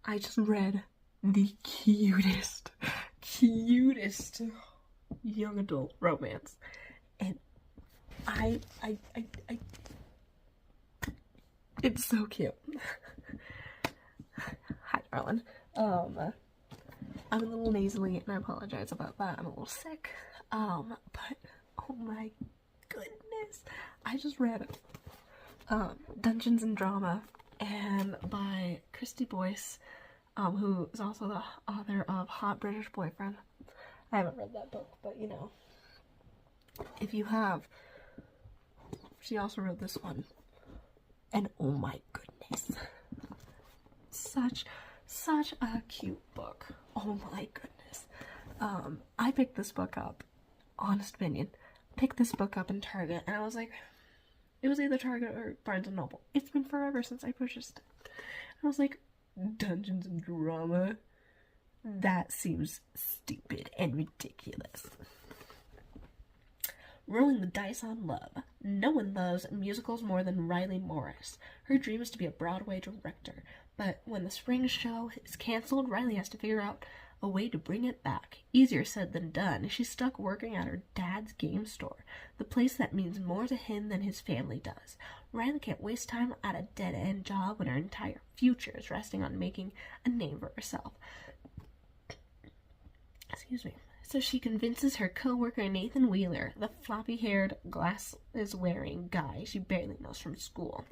I just read the cutest young adult romance, and I it's so cute. Hi, darling. I'm a little nasally, and I apologize about that. I'm a little sick. But oh my goodness, I just read Dungeons and Drama, and by Kristy Boyce, who is also the author of Hot British Boyfriend. I haven't read that book, but you know, if you have, she also wrote this one, and oh my goodness, such a cute book. Oh my goodness. I picked this book up, honest opinion, picked this book up in Target, and I was like, it was either Target or Barnes & Noble. It's been forever since I purchased it. I was like, Dungeons and Drama? That seems stupid and ridiculous. Rolling the dice on love. No one loves musicals more than Riley Morris. Her dream is to be a Broadway director, but when the spring show is canceled, Riley has to figure out a way to bring it back. Easier said than done. She's stuck working at her dad's game store, the place that means more to him than his family does. Riley can't waste time at a dead-end job when her entire future is resting on making a name for herself. Excuse me. So she convinces her co-worker Nathan Wheeler, the floppy-haired, glasses-wearing guy she barely knows from school,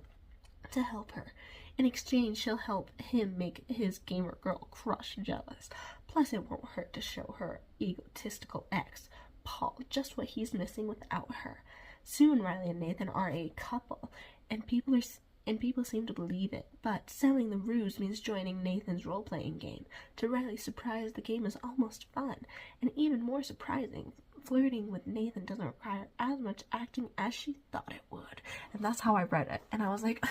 to help her. In exchange, she'll help him make his gamer girl crush jealous. Plus, it won't hurt to show her egotistical ex, Paul, just what he's missing without her. Soon, Riley and Nathan are a couple, and people seem to believe it. But selling the ruse means joining Nathan's role-playing game. To Riley's surprise, the game is almost fun, and even more surprising, flirting with Nathan doesn't require as much acting as she thought it would. And that's how I read it, and I was like,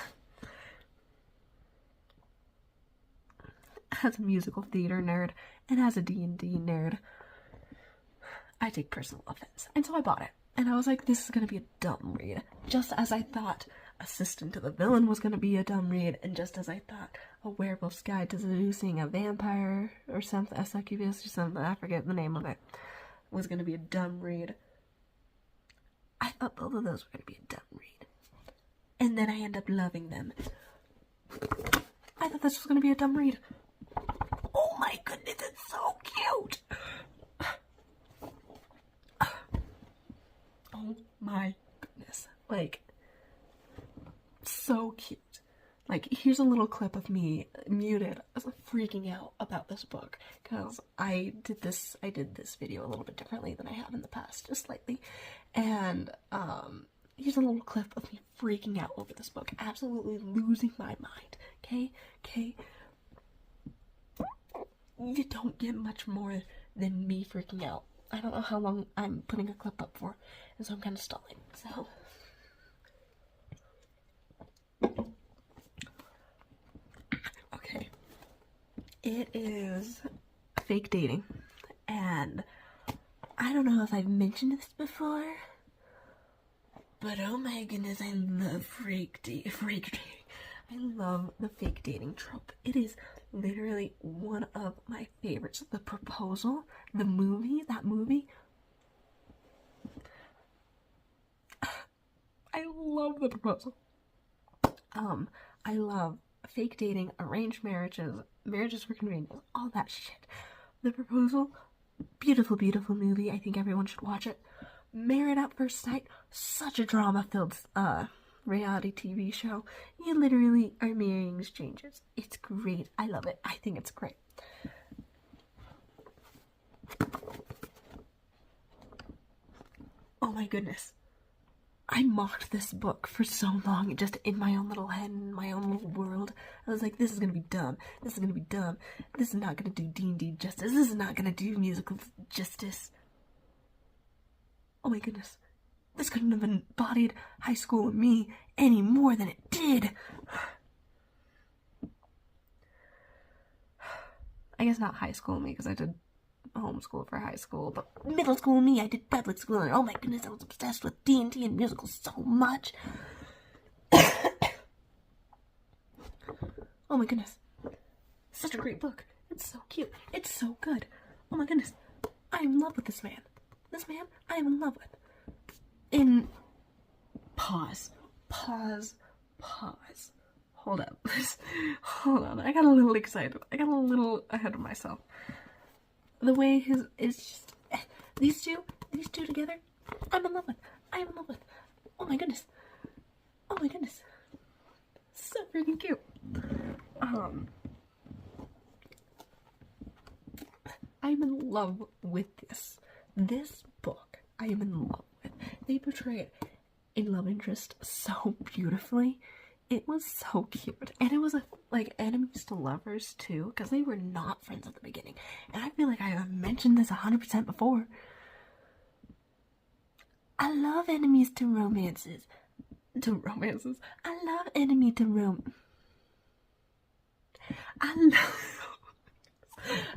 as a musical theater nerd and as a D&D nerd, I take personal offense. And so I bought it. And I was like, this is going to be a dumb read. Just as I thought Assistant to the Villain was going to be a dumb read, and just as I thought A Werewolf's Guide to Seducing a Vampire or something, a succubus or something, I forget the name of it, was going to be a dumb read. I thought both of those were going to be a dumb read. And then I end up loving them. I thought this was going to be a dumb read. Oh my goodness, it's so cute! Oh my goodness. Like, so cute. Like, here's a little clip of me muted, freaking out about this book, because I did this video a little bit differently than I have in the past, just slightly, and, here's a little clip of me freaking out over this book, absolutely losing my mind, okay? You don't get much more than me freaking out. I don't know how long I'm putting a clip up for, and so I'm kind of stalling, so. Okay. It is fake dating, and I don't know if I've mentioned this before, but oh my goodness, I love fake dating. I love the fake dating trope. It is literally one of my favorites. The Proposal, that movie, I love The Proposal. I love fake dating, arranged marriages, marriages for convenience, all that shit. The Proposal, beautiful, beautiful movie. I think everyone should watch it. Married at First Sight, such a drama-filled, reality TV show. You literally are marrying strangers. It's great. I love it. I think it's great. Oh my goodness. I mocked this book for so long, just in my own little head, in my own little world. I was like, this is gonna be dumb. This is gonna be dumb. This is not gonna do D&D justice. This is not gonna do musical justice. Oh my goodness. This couldn't have embodied high school me any more than it did. I guess not high school me, because I did homeschool for high school, but middle school me, I did public school, and oh my goodness, I was obsessed with D&D and musicals so much. Oh my goodness. such a great book. It's so cute. It's so good. Oh my goodness. I am in love with this man. This man I am in love with. In pause. Hold up. Hold on. I got a little excited. I got a little ahead of myself. The way it's just these two together, I'm in love with. I am in love with. Oh my goodness. Oh my goodness. So freaking cute. I'm in love with this book. I am in love with. They portray a love interest so beautifully. It was so cute, and it was like enemies to lovers too, because they were not friends at the beginning. And I feel like I have mentioned this 100% before. I love enemies to romances. I love enemy to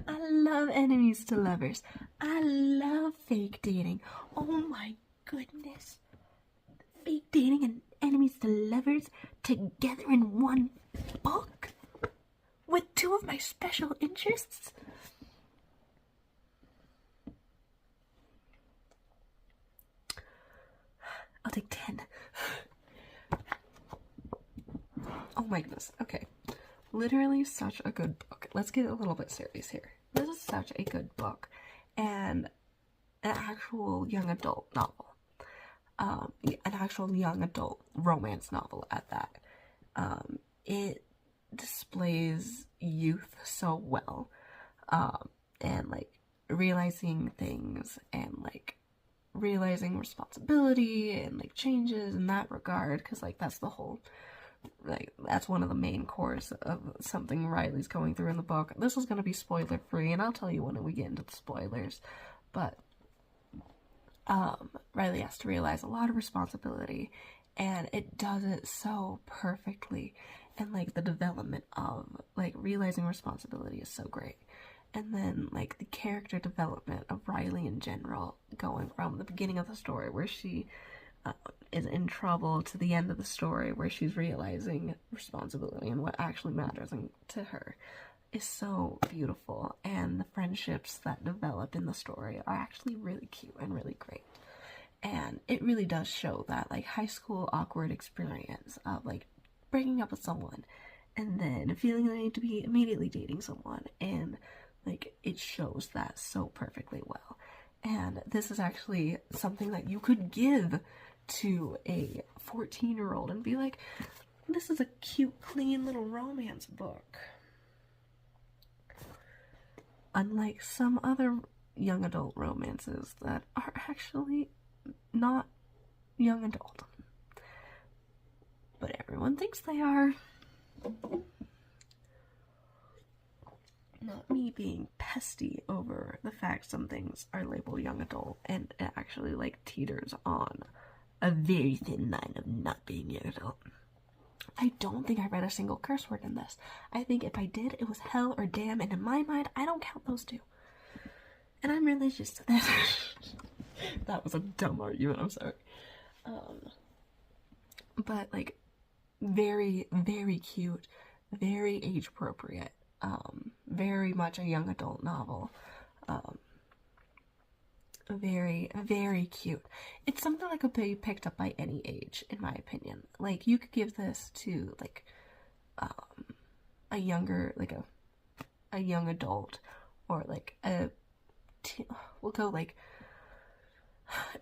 I love enemies to lovers. I love fake dating. Oh my goodness. Fake dating and enemies to lovers together in one book with two of my special interests. I'll take 10. Oh my goodness. Okay. Literally such a good book. Let's get a little bit serious here. This is such a good book, and an actual young adult novel. An actual young adult romance novel at that. It displays youth so well, and like realizing things and like realizing responsibility and like changes in that regard, because like that's the whole, like that's one of the main cores of something Riley's going through in the book. This is going to be spoiler free, and I'll tell you when we get into the spoilers, but Riley has to realize a lot of responsibility, and it does it so perfectly. And like the development of like realizing responsibility is so great. And then like the character development of Riley in general, going from the beginning of the story where she is in trouble to the end of the story where she's realizing responsibility and what actually matters to her, is so beautiful. And the friendships that develop in the story are actually really cute and really great. And it really does show that like high school awkward experience of like breaking up with someone and then feeling the need to be immediately dating someone, and like it shows that so perfectly well. And this is actually something that you could give to a 14-year-old and be like, this is a cute, clean little romance book. Unlike some other young adult romances that are actually not young adult. But everyone thinks they are. Not me being pesty over the fact some things are labeled young adult, and it actually like teeters on a very thin line of not being young adult. I don't think I read a single curse word in this. I think if I did, it was hell or damn, and in my mind, I don't count those two. And I'm religious to that. That was a dumb argument, I'm sorry. But like, very, very cute, very age appropriate, very much a young adult novel, very, very cute. It's something that could be picked up by any age, in my opinion. Like, you could give this to like a younger, like a young adult, or like we'll go like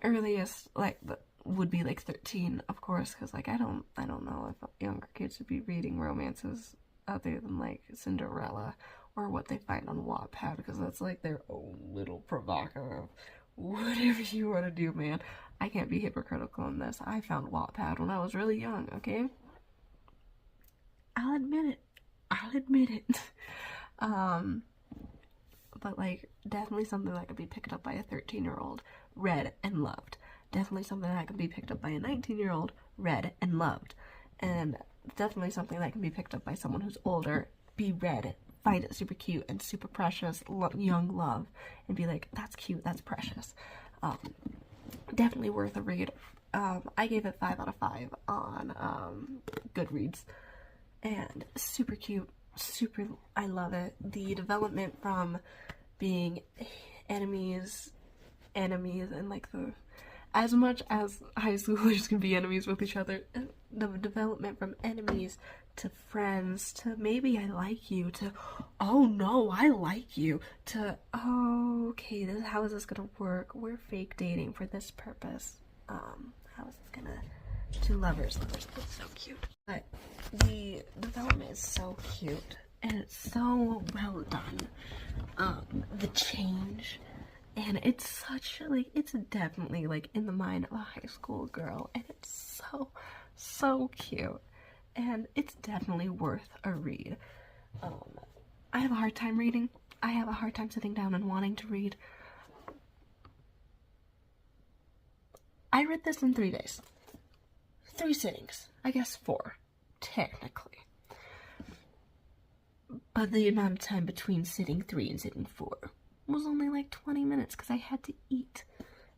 earliest, like would be like 13, of course, because like I don't know if younger kids would be reading romances other than like Cinderella or what they find on Wattpad, because that's like their own little provocative whatever you want to do, man. I can't be hypocritical in this. I found Wattpad when I was really young, okay? I'll admit it. But like, definitely something that could be picked up by a 13-year-old, read and loved. Definitely something that can be picked up by a 19-year-old, read and loved. And definitely something that can be picked up by someone who's older, be read, find it super cute and super precious, young love, and be like, that's cute, that's precious. Definitely worth a read. I gave it 5 out of 5 on Goodreads. And super cute, I love it. The development from being enemies, and like as much as high schoolers can be enemies with each other, the development from enemies to friends to maybe I like you to oh no I like you to oh okay how is this gonna work? We're fake dating for this purpose. How is this gonna two lovers? It's so cute. But the development is so cute and it's so well done. The change. And it's such, like, it's definitely, like, in the mind of a high school girl. And it's so cute. And it's definitely worth a read. I have a hard time reading. I have a hard time sitting down and wanting to read. I read this in 3 days. 3 sittings. I guess 4, technically. But the amount of time between sitting 3 and sitting 4 was only like 20 minutes because I had to eat.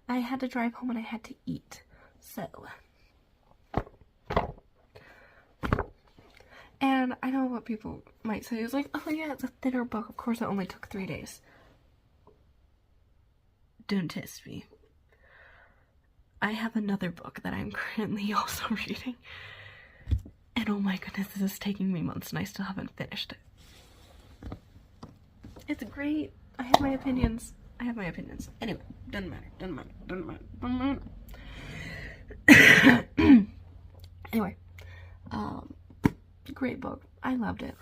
I had to drive home and I had to eat. So. And I know what people might say is like, oh yeah, it's a thinner book. Of course it only took 3 days. Don't test me. I have another book that I'm currently also reading. And oh my goodness, this is taking me months and I still haven't finished it. It's great. I have my opinions. Anyway, doesn't matter. Anyway, great book. I loved it.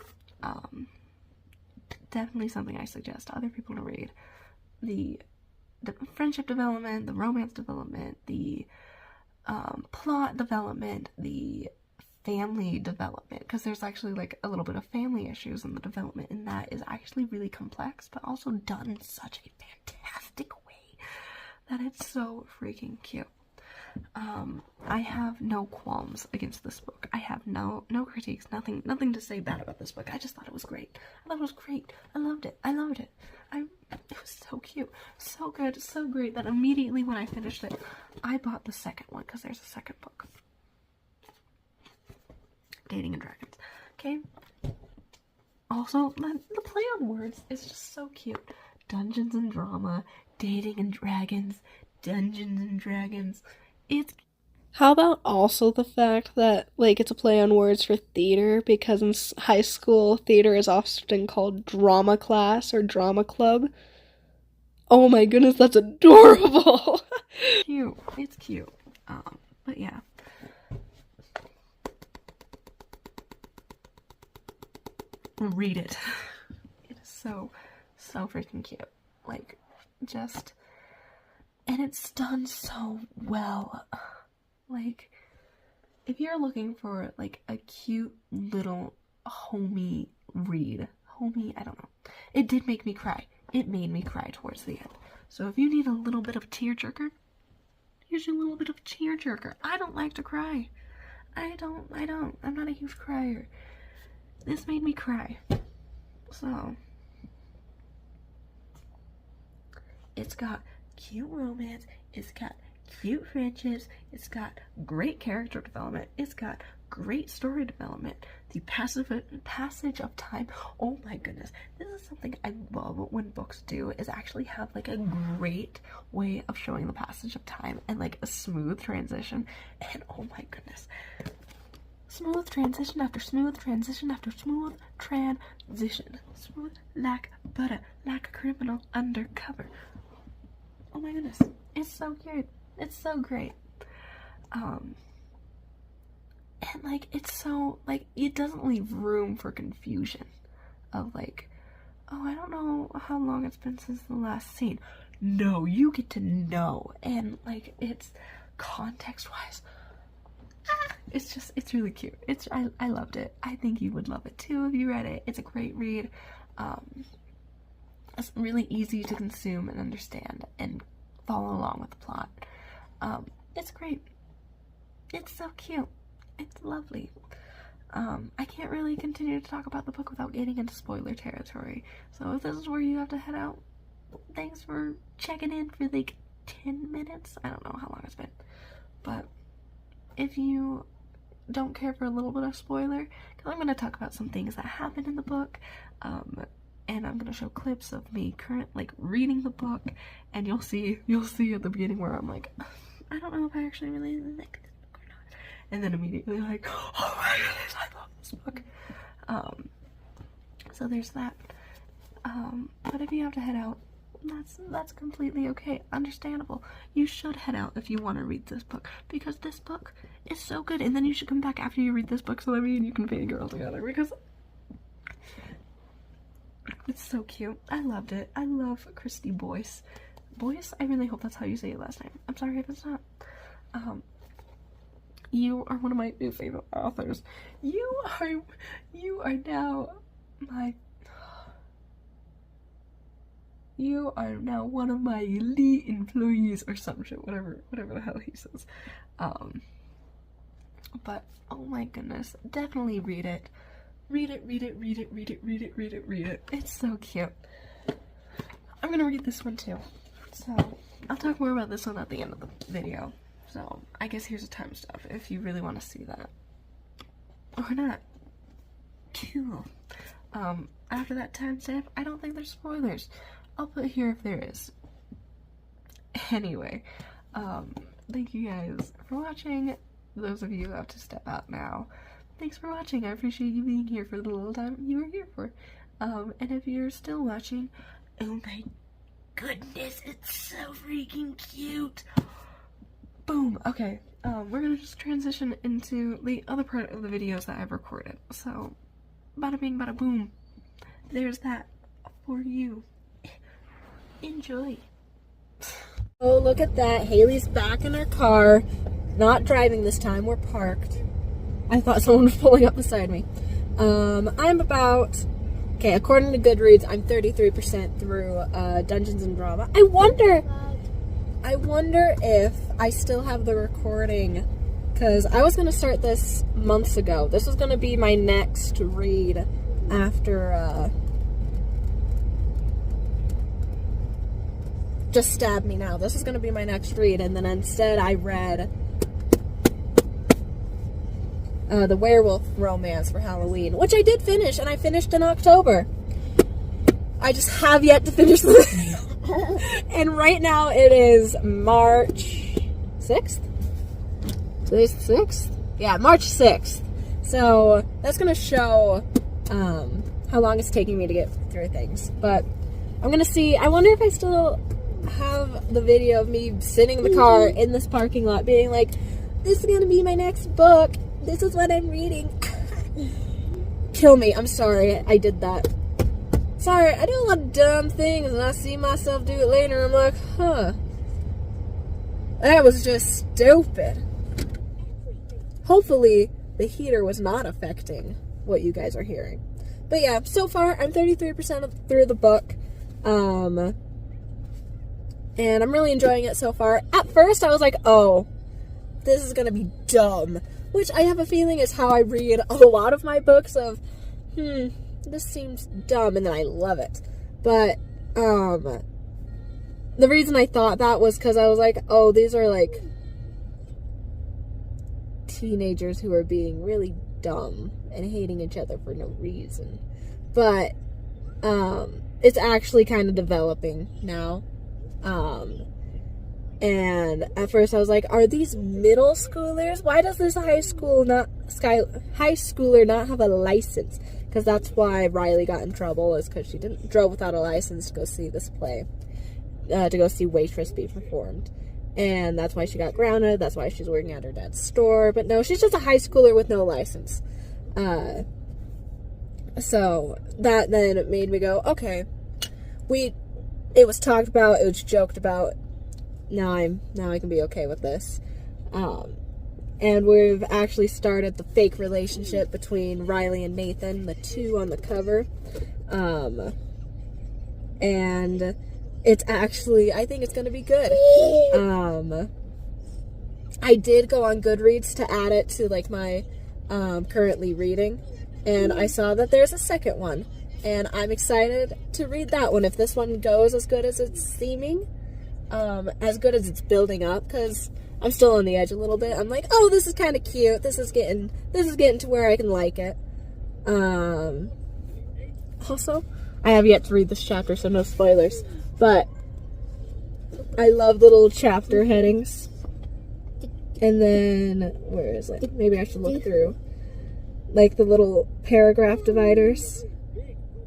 Definitely something I suggest to other people to read. The friendship development, the romance development, the plot development, the family development, because there's actually like a little bit of family issues in the development, and that is actually really complex but also done in such a fantastic way that it's so freaking cute. I have no qualms against this book. I have no critiques, nothing to say bad about this book. I just thought it was great. I loved it. It was so cute, so good, so great that immediately when I finished it, I bought the second one because there's a second book. Dating and Dragons. Okay. Also, the play on words is just so cute. Dungeons and Drama, Dating and Dragons, Dungeons and Dragons. It's. How about also the fact that, like, it's a play on words for theater, because in high school, theater is often called drama class or drama club. Oh my goodness, that's adorable! Cute. It's cute. But yeah. Read it. It is so freaking cute. Like, just. And it's done so well. Like, if you're looking for, like, a cute little homey read. Homey, I don't know. It did make me cry. It made me cry towards the end. So if you need a little bit of tearjerker, here's a little bit of tearjerker. I don't like to cry. I don't. I'm not a huge crier. This made me cry. So, it's got cute romance, it's got cute friendships, it's got great character development, it's got great story development. The passage of time, oh my goodness, this is something I love when books do, is actually have like a great way of showing the passage of time and like a smooth transition. And oh my goodness, smooth transition after smooth transition after smooth transition. Smooth like butter, like a criminal undercover. Oh my goodness. It's so cute. It's so great. And like, it's so, like, it doesn't leave room for confusion of like, oh, I don't know how long it's been since the last scene. No, you get to know. And like, it's context-wise, it's really cute. I loved it. I think you would love it too if you read it. It's a great read. It's really easy to consume and understand and follow along with the plot. It's great. It's so cute. It's lovely. I can't really continue to talk about the book without getting into spoiler territory. So if this is where you have to head out, thanks for checking in for like 10 minutes. I don't know how long it's been. But if you don't care for a little bit of spoiler, because I'm going to talk about some things that happen in the book, and I'm going to show clips of me reading the book, and you'll see at the beginning where I'm like, I don't know if I actually really like this book or not, and then immediately like, oh my goodness, I love this book. So there's that. But if you have to head out, that's completely okay, understandable. You should head out if you want to read this book, because this book is so good, and then you should come back after you read this book so that me and you can fangirl together, because it's so cute. I loved it. I love Kristy Boyce. Boyce? I really hope that's how you say it last name. I'm sorry if it's not. You are one of my new favorite authors. You are now my... You are now one of my elite employees or some shit, whatever the hell he says. But oh my goodness, definitely read it. Read it. It's so cute. I'm gonna read this one too. So I'll talk more about this one at the end of the video. So I guess here's a timestamp if you really want to see that. Or not. Cool. After that timestamp, I don't think there's spoilers. I'll put here if there is. Anyway, thank you guys for watching. Those of you who have to step out now, thanks for watching. I appreciate you being here for the little time you were here for. And if you're still watching, oh my goodness, it's so freaking cute. Boom. Okay, we're gonna just transition into the other part of the videos that I've recorded. So, bada bing, bada boom. There's that for you. Enjoy. Oh, look at that. Haley's back in her car. Not driving this time. We're parked. I thought someone was pulling up beside me. I'm about... Okay, according to Goodreads, I'm 33% through Dungeons and Drama. I wonder if I still have the recording, because I was going to start this months ago. This was going to be my next read after... Just stab me now. This is going to be my next read, and then instead I read the werewolf romance for Halloween, which I did finish, and I finished in October. I just have yet to finish this. And right now it is March 6th? Today's the 6th? Yeah, March 6th. So that's going to show how long it's taking me to get through things. But I'm going to see, I wonder if I still have the video of me sitting in the car in this parking lot being like, this is gonna be my next book, this is what I'm reading. Kill me, I'm sorry I did that. Sorry, I do a lot of dumb things and I see myself do it later. I'm like, huh, that was just stupid. Hopefully the heater was not affecting what you guys are hearing. But yeah, so far I'm 33% through the book. And I'm really enjoying it so far. At first, I was like, oh, this is going to be dumb. Which I have a feeling is how I read a lot of my books of, this seems dumb, and then I love it. But, the reason I thought that was because I was like, oh, these are, like, teenagers who are being really dumb and hating each other for no reason. But, it's actually kind of developing now. And at first I was like, are these middle schoolers? Why does this high schooler not have a license? Because that's why Riley got in trouble, is because she drove without a license to go see this play, to go see Waitress be performed. And that's why she got grounded. That's why she's working at her dad's store. But no, she's just a high schooler with no license. So that then made me go, okay, it was talked about, it was joked about. Now I can be okay with this. And we've actually started the fake relationship between Riley and Nathan, the two on the cover. And it's actually, I think it's going to be good. I did go on Goodreads to add it to like my currently reading, and I saw that there's a second one. And I'm excited to read that one. If this one goes as good as it's seeming, as good as it's building up, because I'm still on the edge a little bit. I'm like, oh, this is kind of cute. This is getting to where I can like it. Also, I have yet to read this chapter, so no spoilers. But I love the little chapter headings. And then, where is it? Maybe I should look through. Like the little paragraph dividers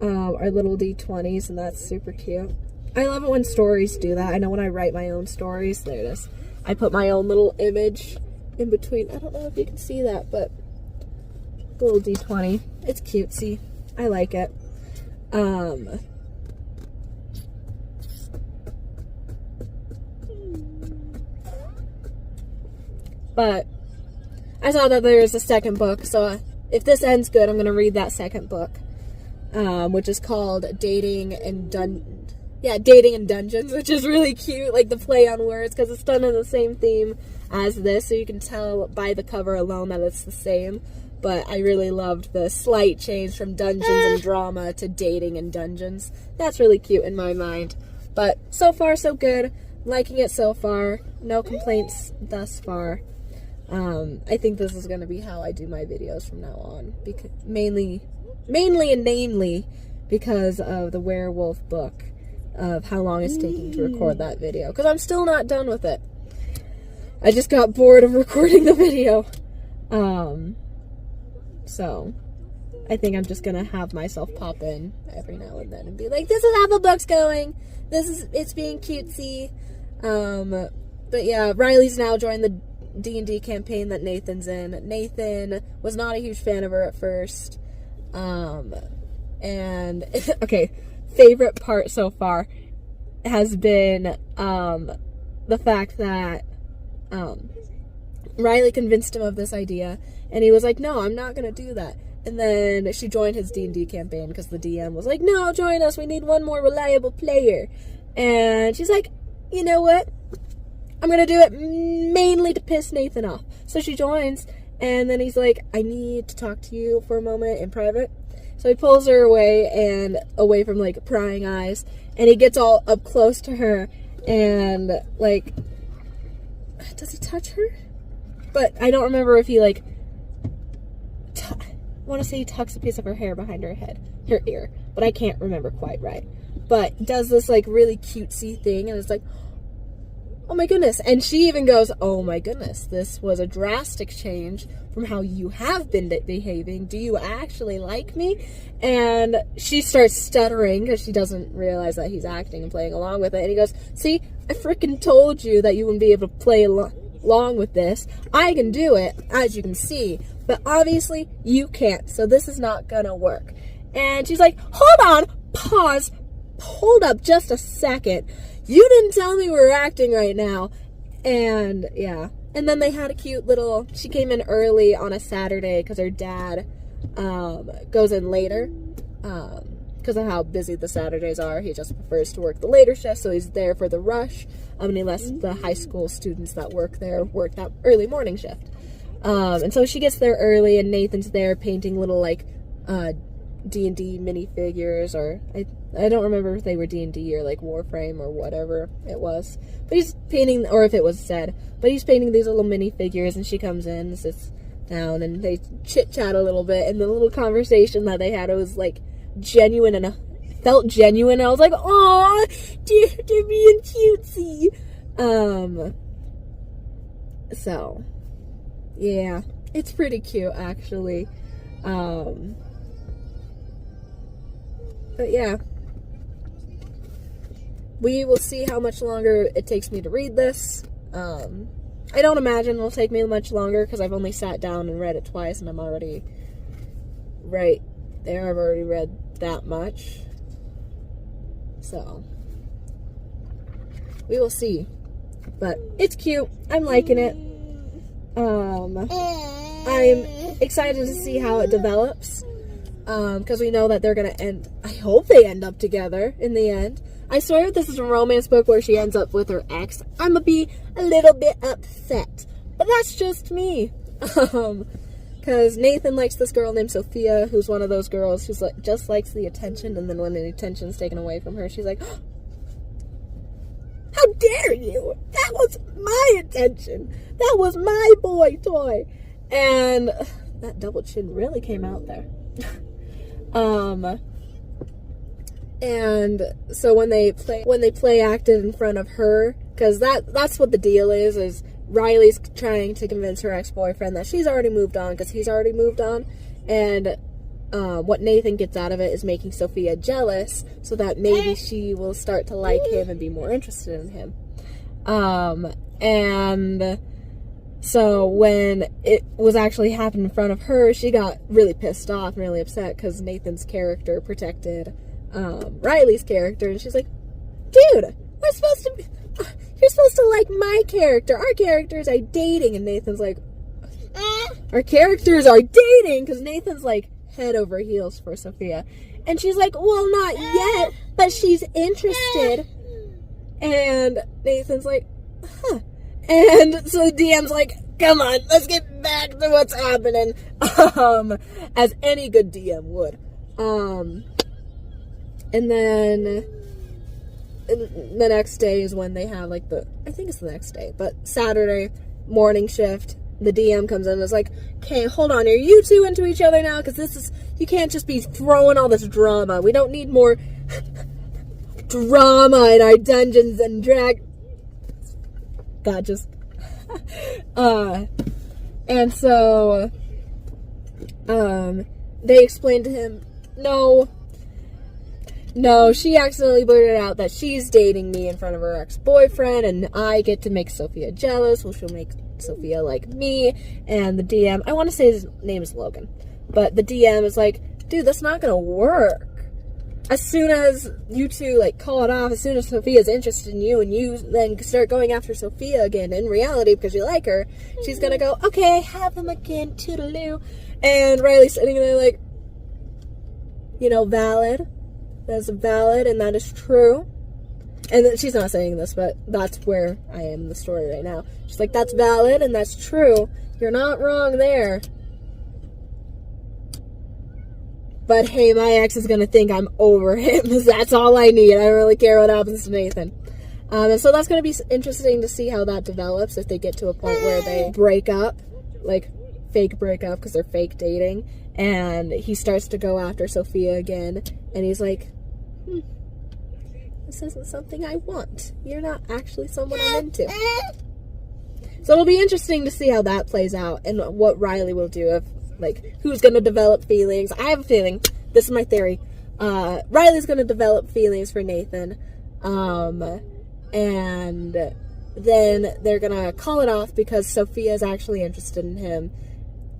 are little D20s, and that's super cute. I love it when stories do that. I know when I write my own stories, there it is. I put my own little image in between. I don't know if you can see that, but little D20. It's cutesy. I like it. But I saw that there's a second book, so if this ends good, I'm going to read that second book, which is called Dating and Dungeons, which is really cute, like the play on words, because it's done in the same theme as this, so you can tell by the cover alone that it's the same. But I really loved the slight change from Dungeons and Drama to Dating and Dungeons. That's really cute in my mind. But so far, so good. Liking it so far. No complaints thus far. I think this is going to be how I do my videos from now on. Because mainly and namely because of the werewolf book, of how long it's taking to record that video. Because I'm still not done with it. I just got bored of recording the video. So I think I'm just going to have myself pop in every now and then and be like, this is how the book's going. It's being cutesy. But yeah, Riley's now joined the D&D campaign that Nathan's in. Nathan was not a huge fan of her at first. And okay, favorite part so far has been the fact that Riley convinced him of this idea, and he was like, no, I'm not gonna do that. And then she joined his D&D campaign because the DM was like, no, join us, we need one more reliable player. And she's like, you know what, I'm gonna do it mainly to piss Nathan off. So she joins, and then he's like, I need to talk to you for a moment in private. So he pulls her away from like prying eyes, and he gets all up close to her, and like, does he touch her? But I don't remember if he like, I want to say he tucks a piece of her hair behind her ear, but I can't remember quite right. But does this like really cutesy thing, and it's like, oh my goodness. And she even goes, oh my goodness, this was a drastic change from how you have been behaving. Do you actually like me? And she starts stuttering because she doesn't realize that he's acting and playing along with it. And he goes, see, I freaking told you that you wouldn't be able to play along with this. I can do it, as you can see, but obviously you can't, so this is not gonna work. And she's like, hold on, pause, hold up just a second. You didn't tell me we were acting right now. And yeah. And then they had a cute little, she came in early on a Saturday because her dad goes in later because of how busy the Saturdays are. He just prefers to work the later shift, so he's there for the rush. And he lets the high school students that work there work that early morning shift. And so she gets there early, and Nathan's there painting little like D&D minifigures, or I don't remember if they were D&D or like Warframe or whatever it was, but he's painting, or if it was said, but he's painting these little minifigures, and she comes in and sits down, and they chit chat a little bit, and the little conversation that they had, it was like genuine, and felt genuine. I was like, aw, they're being cutesy. So yeah, it's pretty cute actually. But yeah, we will see how much longer it takes me to read this. I don't imagine it'll take me much longer because I've only sat down and read it twice, and I'm already right there. I've already read that much. So, we will see. But it's cute. I'm liking it. I'm excited to see how it develops. Because we know that they're going to end, I hope they end up together in the end. I swear if this is a romance book where she ends up with her ex, I'm going to be a little bit upset. But that's just me. Because Nathan likes this girl named Sophia, who's one of those girls who's like, just likes the attention, and then when the attention's taken away from her, she's like, how dare you? That was my intention. That was my boy toy. And that double chin really came out there. And so when they play acted in front of her, because that's what the deal is Riley's trying to convince her ex-boyfriend that she's already moved on because he's already moved on, and what Nathan gets out of it is making Sophia jealous so that maybe she will start to like him and be more interested in him. And so when it was actually happening in front of her, she got really pissed off and really upset because Nathan's character protected Riley's character, and she's like, dude, you're supposed to like my character. Our characters are dating. And Nathan's like, our characters are dating, because Nathan's like head over heels for Sophia, and she's like, well, not yet, but she's interested. And Nathan's like, huh. And so the DM's like, come on, let's get back to what's happening, as any good DM would. And then the next day is when they have, like, I think it's the next day, but Saturday morning shift, the DM comes in and is like, okay, hold on, are you two into each other now? Because you can't just be throwing all this drama. We don't need more drama in our Dungeons and Dragons. That just... and so, they explained to him, no, she accidentally blurted out that she's dating me in front of her ex-boyfriend, and I get to make Sophia jealous, which will make Sophia like me. And the DM, I want to say his name is Logan, but the DM is like, dude, that's not gonna work. As soon as you two, like, call it off, as soon as Sophia's interested in you, and you then start going after Sophia again, in reality, because you like her, she's gonna go, okay, have them again, toodaloo. And Riley's sitting there like, valid. That's valid, and that is true. And she's not saying this, but that's where I am in the story right now. She's like, that's valid, and that's true. You're not wrong there. But hey, my ex is gonna think I'm over him. That's all I need. I don't really care what happens to Nathan. And so that's gonna be interesting to see how that develops, if they get to a point where they break up, like fake break up because they're fake dating, and he starts to go after Sophia again, and he's like, this isn't something I want. You're not actually someone I'm into. So it'll be interesting to see how that plays out and what Riley will do, if, like, who's going to develop feelings. I have a feeling, this is my theory, Riley's going to develop feelings for Nathan, and then they're going to call it off because Sophia's actually interested in him,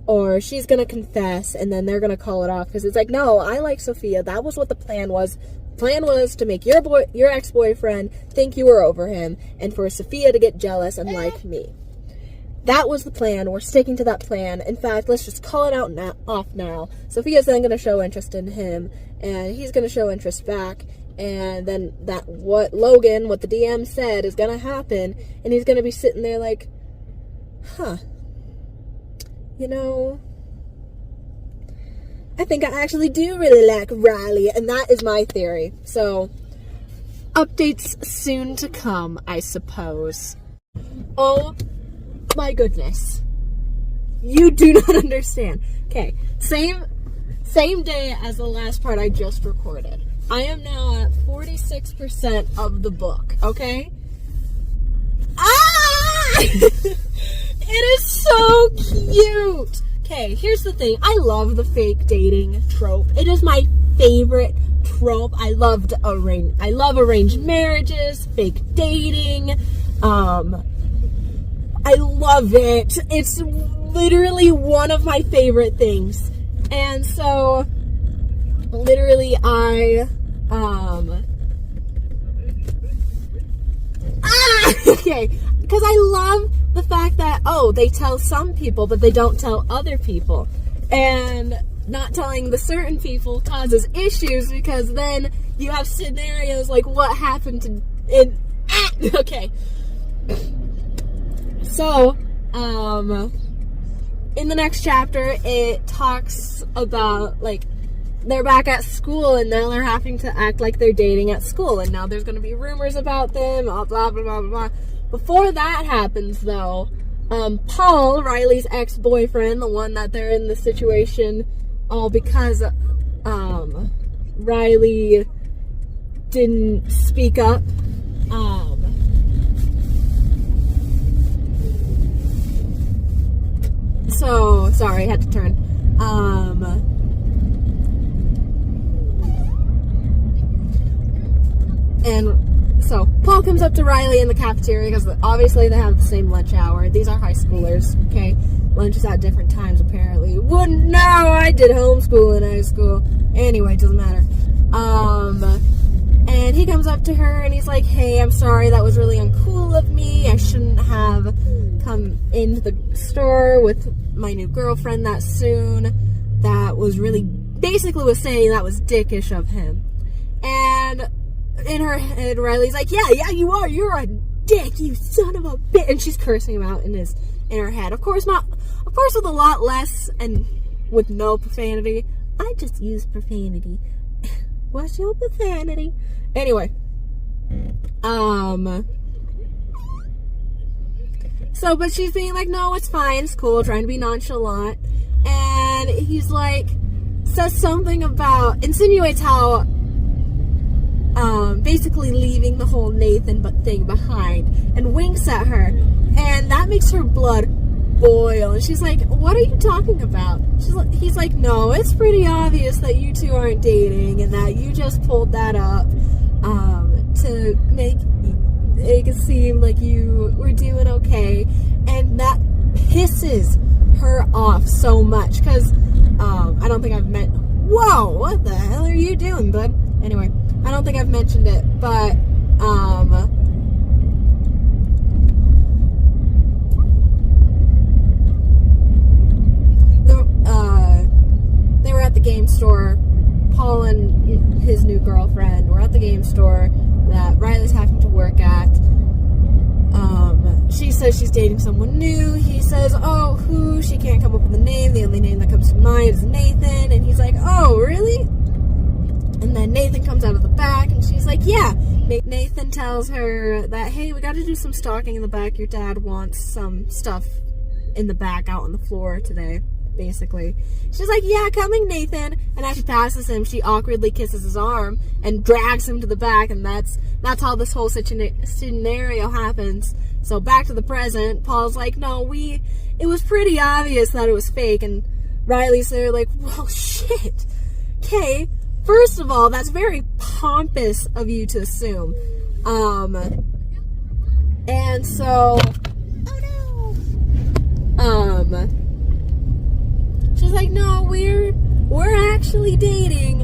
or she's going to confess, and then they're going to call it off because it's like, no, I like Sophia. That was what the plan was. Plan was to make your ex-boyfriend think you were over him, and for Sophia to get jealous and like me. That was the plan. We're sticking to that plan. In fact, let's just call it off now. Sophia's then going to show interest in him, and he's going to show interest back, and then what the DM said is going to happen, and he's going to be sitting there like, huh, I think I actually do really like Riley, and that is my theory. So, updates soon to come, I suppose. Oh my goodness. You do not understand. Okay, same day as the last part I just recorded. I am now at 46% of the book, okay? Ah! It is so cute! Okay, here's the thing. I love the fake dating trope. It is my favorite trope. I love arranged marriages, fake dating. I love it. It's literally one of my favorite things. And so, literally, okay, because I love the fact that, they tell some people, but they don't tell other people. And not telling the certain people causes issues, because then you have scenarios like what happened okay. So, in the next chapter, it talks about, like, they're back at school, and now they're having to act like they're dating at school, and now there's going to be rumors about them, blah, blah, blah, blah, blah. Before that happens, though, Paul, Riley's ex-boyfriend, the one that they're in the situation all because Riley didn't speak up, so, sorry, I had to turn, and so Paul comes up to Riley in the cafeteria because obviously they have the same lunch hour. These are high schoolers, okay? Lunch is at different times, apparently. Wouldn't know, I did homeschool in high school. Anyway, it doesn't matter. And he comes up to her and he's like, hey, I'm sorry, that was really uncool of me. I shouldn't have come into the store with my new girlfriend that soon. That was really, basically was saying that was dickish of him. And in her head, Riley's like, yeah, you are. You're a dick, you son of a bitch. And she's cursing him out in her head. Of course with a lot less and with no profanity. I just use profanity. What's your profanity? Anyway. So, but she's being like, no, it's fine, it's cool, trying to be nonchalant. And he's like, says something about, insinuates how, basically leaving the whole Nathan thing behind, and winks at her, and that makes her blood boil, and she's like, what are you talking about? He's like, no, it's pretty obvious that you two aren't dating, and that you just pulled that up, to make it seem like you were doing okay, and that pisses her off so much, because, I don't think I've met, whoa, what the hell are you doing, bud? Anyway, I don't think I've mentioned it, but, they were at the game store. Paul and his new girlfriend were at the game store that Riley's having to work at. She says she's dating someone new. He says, oh, who? She can't come up with a name. The only name that comes to mind is Nathan. And he's like, oh, really? And then Nathan comes out of the back, and she's like, yeah. Nathan tells her that, hey, we got to do some stalking in the back. Your dad wants some stuff in the back out on the floor today, basically. She's like, yeah, coming, Nathan. And as she passes him, she awkwardly kisses his arm and drags him to the back, and that's how this whole scenario happens. So back to the present, Paul's like, no, it was pretty obvious that it was fake, and Riley's there like, well, shit. Okay. First of all, that's very pompous of you to assume. And so, she's like, no, we're actually dating.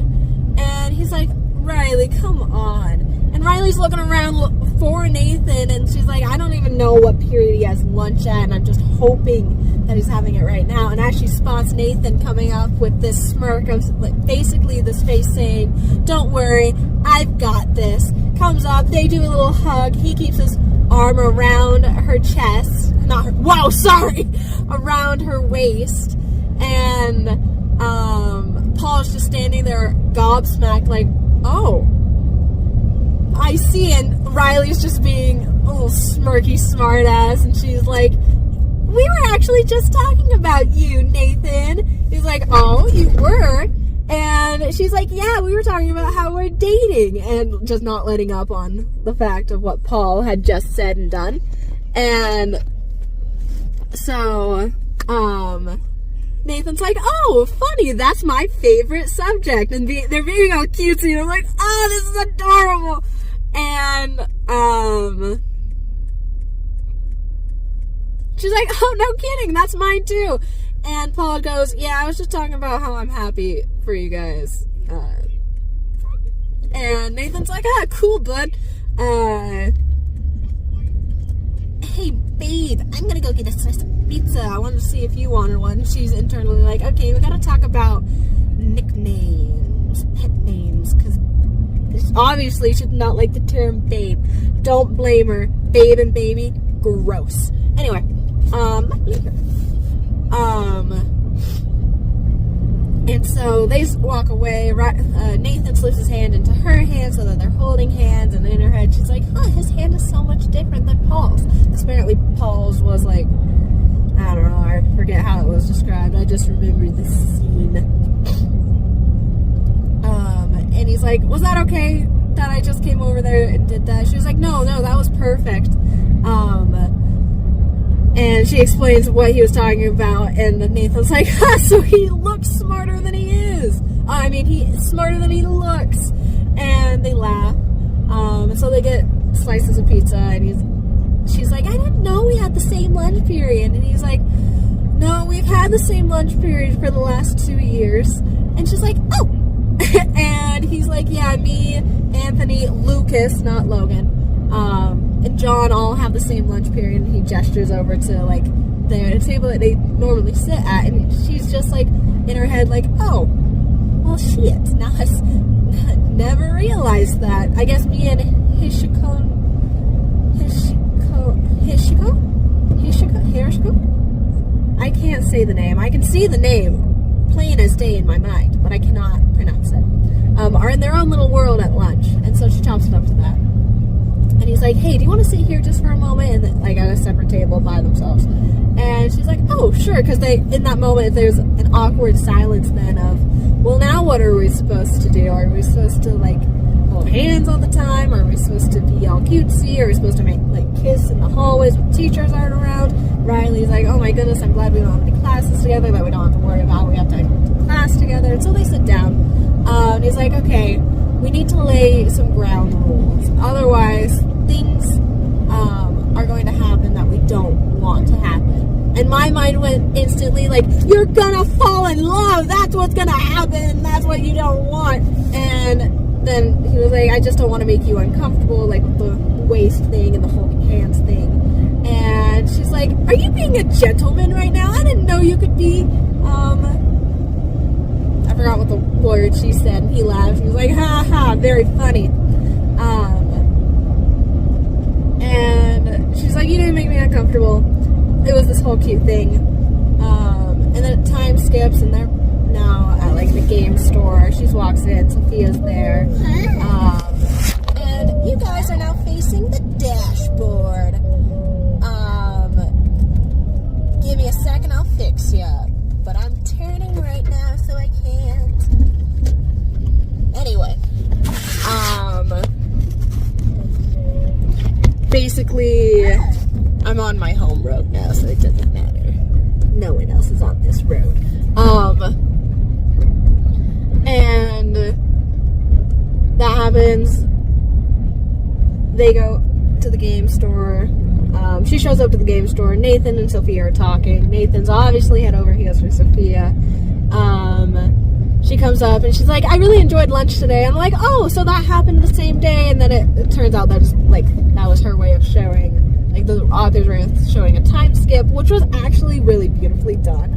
And he's like, Riley, come on. And Riley's looking around for Nathan, and she's like, I don't even know what period he has lunch at, and I'm just hoping that he's having it right now. And as she spots Nathan coming up with this smirk of, like, basically this face saying, don't worry, I've got this, comes up, they do a little hug, he keeps his arm around her chest, around her waist, and Paul's just standing there gobsmacked like, oh, I see. And Riley's just being a little smirky smartass, and she's like, we were actually just talking about you, Nathan. He's like, oh, you were? And she's like, yeah, we were talking about how we're dating, and just not letting up on the fact of what Paul had just said and done. And so, Nathan's like, oh, funny, that's my favorite subject. And they're being all cutesy, and I'm like, oh, this is adorable. And, she's like, oh, no kidding, that's mine too. And Paul goes, yeah, I was just talking about how I'm happy for you guys. And Nathan's like, ah, cool, bud. Hey, babe, I'm gonna go get a slice of pizza. I wanted to see if you wanted one. She's internally like, okay, we gotta talk about nicknames, pet names, because obviously she did not like the term babe. Don't blame her. Babe and baby, gross. Anyway, And so they walk away. Nathan slips his hand into her hand so that they're holding hands. And in her head, she's like, his hand is so much different than Paul's. Apparently, Paul's was like, I don't know, I forget how it was described. I just remember the scene. And he's like, was that okay that I just came over there and did that? She was like, no, that was perfect. And she explains what he was talking about, and Nathan's like, so he looks smarter than he is. He's smarter than he looks. And they laugh. And so they get slices of pizza, and she's like, I didn't know we had the same lunch period. And he's like, no, we've had the same lunch period for the last 2 years. And she's like, oh. And he's like, yeah, me, Anthony, Lucas, not Logan, and John all have the same lunch period. And he gestures over to like the table that they normally sit at, and she's just like in her head like, oh, well shit, now I never realized that. I guess me and Hishiko, I can't say the name. I can see the name plain as day in my mind, but I cannot pronounce it. Are in their own little world at lunch, and so she chops it up to that. And he's like, hey, do you want to sit here just for a moment? And then, like, at a separate table by themselves. And she's like, oh, sure. Because in that moment, there's an awkward silence then of, well, now what are we supposed to do? Are we supposed to, like, hold hands all the time? Are we supposed to be all cutesy? Are we supposed to make, like, kiss in the hallways when teachers aren't around? Riley's like, oh my goodness, I'm glad we don't have any classes together that we don't have to worry about. We have to go to class together. And so they sit down. And he's like, okay, we need to lay some ground rules. Otherwise, things are going to happen that we don't want to happen. And my mind went instantly like, you're gonna fall in love. That's what's gonna happen. That's what you don't want. And then he was like, I just don't want to make you uncomfortable, like the waist thing and the holding hands thing. And she's like, are you being a gentleman right now? I didn't know you could be, I forgot what the word she said, and he laughed. He was like, ha ha, very funny. And she's like, you didn't make me uncomfortable. It was this whole cute thing. And then time skips, and they're now at like the game store. She walks in, Sophia's there. And you guys are now facing the dashboard. Give me a second, I'll fix ya. But I'm turning right now, so I can't. Anyway. Basically, I'm on my home road now, so it doesn't matter. No one else is on this road. And that happens. They go to the game store. She shows up to the game store. Nathan and Sophia are talking. Nathan's obviously head over heels for Sophia. She comes up and she's like, I really enjoyed lunch today. I'm like, oh, so that happened the same day. And then it turns out that was her way of showing, like the author's way of showing a time skip, which was actually really beautifully done.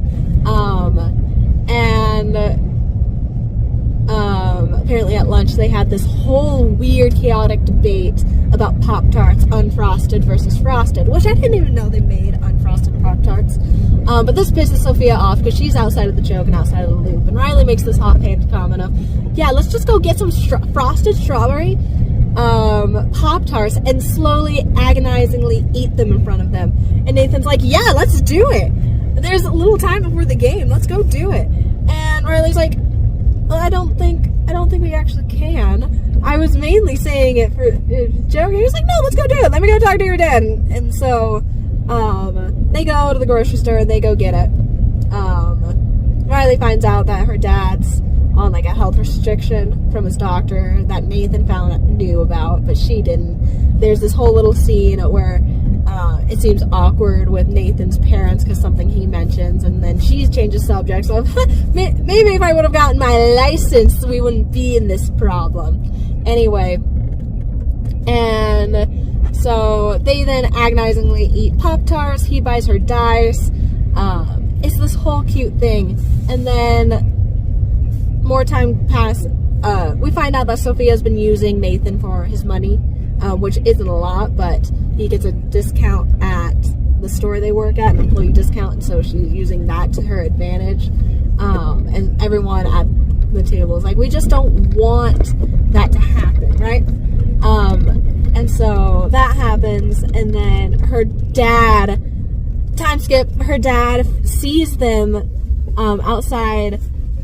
Apparently at lunch they had this whole weird chaotic debate about Pop-Tarts, unfrosted versus frosted, which I didn't even know they made unfrosted Pop-Tarts. But this pisses Sophia off because she's outside of the joke and outside of the loop. And Riley makes this offhand comment of, yeah, let's just go get some frosted strawberry Pop-Tarts and slowly, agonizingly eat them in front of them. And Nathan's like, yeah, let's do it. There's a little time before the game. Let's go do it. And Riley's like, well, I don't think we actually can. I was mainly saying it for joke. He was like, no, let's go do it. Let me go talk to your dad. And so they go to the grocery store and they go get it. Riley finds out that her dad's on like a health restriction from his doctor that Nathan knew about, but she didn't. There's this whole little scene where it seems awkward with Nathan's parents because something he mentions, and then she changes subjects of, maybe if I would have gotten my license, we wouldn't be in this problem. Anyway, and so they then agonizingly eat Pop-Tarts. He buys her dice. It's this whole cute thing. And then more time passes. We find out that Sophia's been using Nathan for his money, which isn't a lot, but he gets a discount at the store they work at, an employee discount, and so she's using that to her advantage. And everyone at the table is like, we just don't want that to happen, right? And so that happens, and then her dad, time skip, her dad sees them outside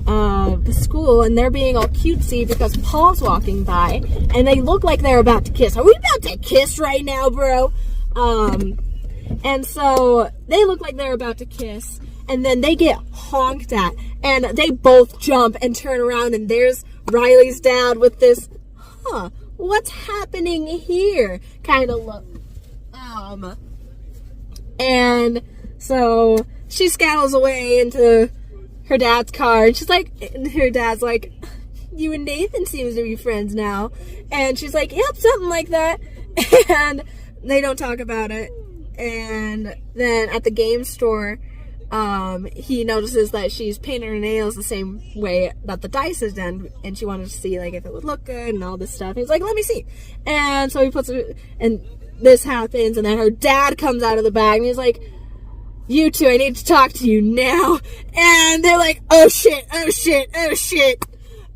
the school, and they're being all cutesy because Paul's walking by, and they look like they're about to kiss. Are we about to kiss right now, bro? And so they look like they're about to kiss, and then they get honked at, and they both jump and turn around, and there's Riley's dad with this, what's happening here kind of look. And so she scours away into her dad's car, and she's like, her dad's like, you and Nathan seems to be friends now. And she's like, yep, something like that. And they don't talk about it. And then at the game store, he notices that she's painted her nails the same way that the dice is done, and she wanted to see like if it would look good and all this stuff. He's like, let me see. And so he puts it, and this happens, and then her dad comes out of the bag, and he's like, you two, I need to talk to you now. And they're like, oh shit, oh shit, oh shit.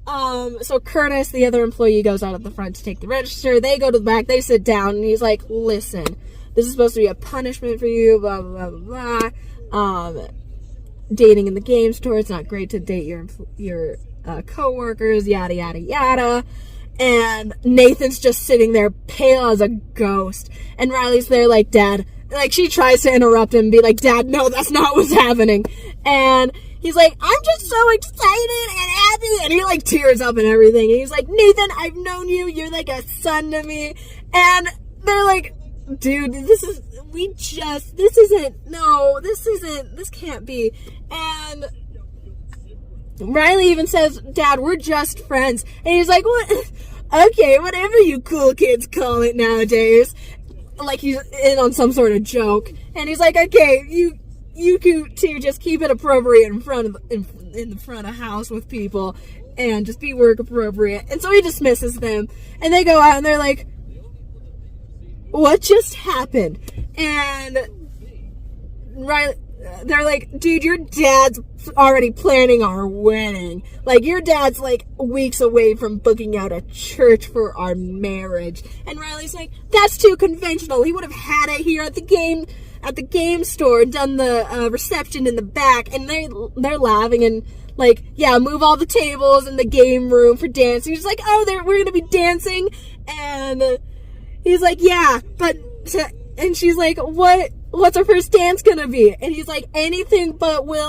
So Curtis, the other employee, goes out at the front to take the register. They go to the back, they sit down, and he's like, listen, this is supposed to be a punishment for you, blah, blah, blah, blah. Dating in the game store, it's not great to date your co-workers, yada, yada, yada. And Nathan's just sitting there, pale as a ghost. And Riley's there like, Dad, like, she tries to interrupt him and be like, Dad, no, that's not what's happening. And he's like, I'm just so excited and happy. And he, like, tears up and everything. And he's like, Nathan, I've known you. You're like a son to me. And they're like, dude, this can't be. And Riley even says, Dad, we're just friends. And he's like, what? Okay, whatever you cool kids call it nowadays. Like he's in on some sort of joke. And he's like, okay, you two just keep it appropriate in the front of house with people, and just be work appropriate. And so he dismisses them, and they go out and they're like, what just happened? And Riley, they're like, dude, your dad's already planning our wedding. Like, your dad's like weeks away from booking out a church for our marriage. And Riley's like, that's too conventional. He would have had it here at the game store and done the reception in the back. And they're laughing and like, yeah, move all the tables in the game room for dancing. He's like, oh, we're gonna be dancing. And he's like, yeah, and she's like, what's our first dance gonna be? And he's like, anything but Weird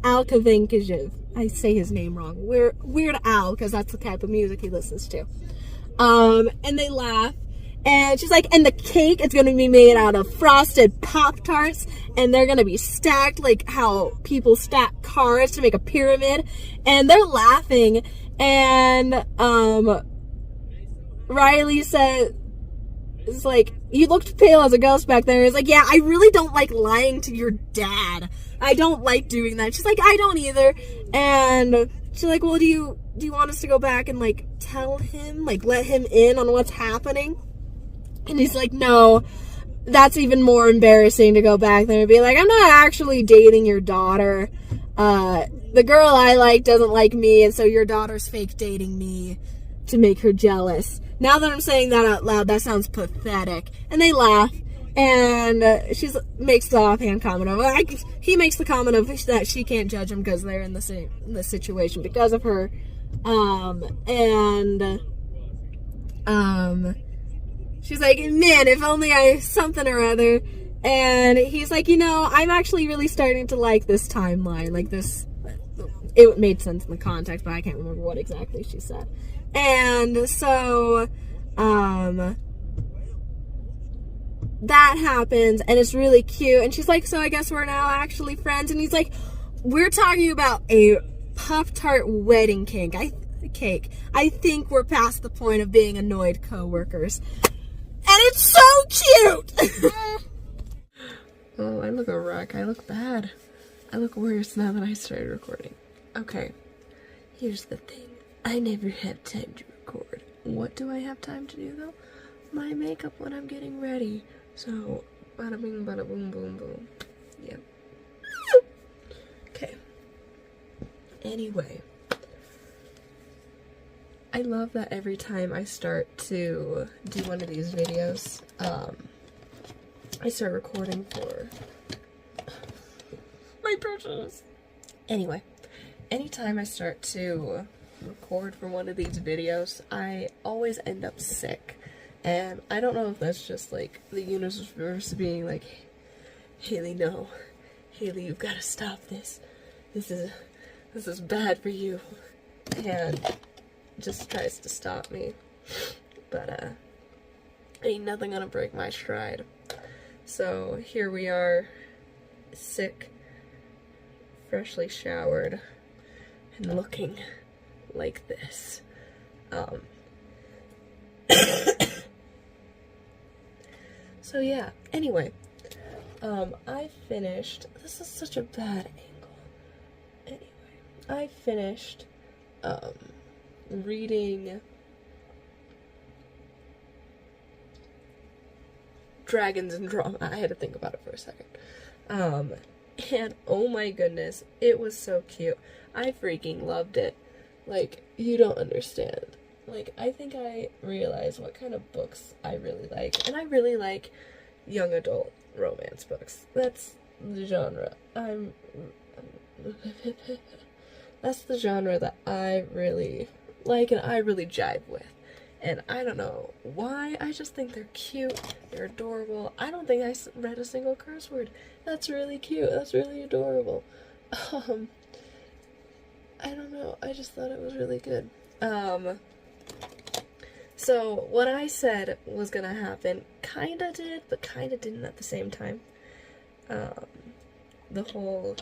Al Yankovic. I say his name wrong. Weird Al, because that's the type of music he listens to. And they laugh. And she's like, and the cake is gonna be made out of frosted Pop-Tarts, and they're gonna be stacked like how people stack cars to make a pyramid. And they're laughing. And Riley said, it's like, you looked pale as a ghost back there. He's like, yeah, I really don't like lying to your dad. I don't like doing that. She's like, I don't either. And she's like, well, do you want us to go back and like tell him, like let him in on what's happening? And he's like, no, that's even more embarrassing to go back there and be like, I'm not actually dating your daughter. The girl I like doesn't like me, and so your daughter's fake dating me to make her jealous. Now that I'm saying that out loud, that sounds pathetic. And they laugh, and she makes the offhand comment of, he makes the comment of that she can't judge him because they're in the situation because of her. She's like, man, if only I something or other. And he's like, I'm actually really starting to like this timeline, like this. It made sense in the context, but I can't remember what exactly she said. And so, that happens, and it's really cute. And she's like, so I guess we're now actually friends. And he's like, we're talking about a Pop-Tart wedding cake. I think we're past the point of being annoyed co-workers. And it's so cute! Oh, I look a wreck. I look bad. I look worse now that I started recording. Okay, here's the thing. I never have time to record. What do I have time to do, though? My makeup when I'm getting ready. So, bada bing, bada boom, boom, boom. Yep. Okay. Anyway, I love that every time I start to do one of these videos, I start recording for my purchase. Anyway, anytime I start to record for one of these videos, I always end up sick. And I don't know if that's just like the universe being like, Haley, no. Haley, you've got to stop this. This is bad for you. And just tries to stop me. But ain't nothing gonna break my stride. So here we are, sick, freshly showered, and looking like this. So yeah, anyway, I finished, this is such a bad angle. Anyway, I finished, reading Dunegons and Drama. I had to think about it for a second. And oh my goodness, it was so cute. I freaking loved it. Like, you don't understand. Like, I think I realized what kind of books I really like. And I really like young adult romance books. That's the genre. That's the genre that I really like and I really jive with. And I don't know why, I just think they're cute, they're adorable. I don't think I read a single curse word. That's really cute, that's really adorable. I don't know, I just thought it was really good. So what I said was gonna happen kinda did, but kinda didn't at the same time. The whole,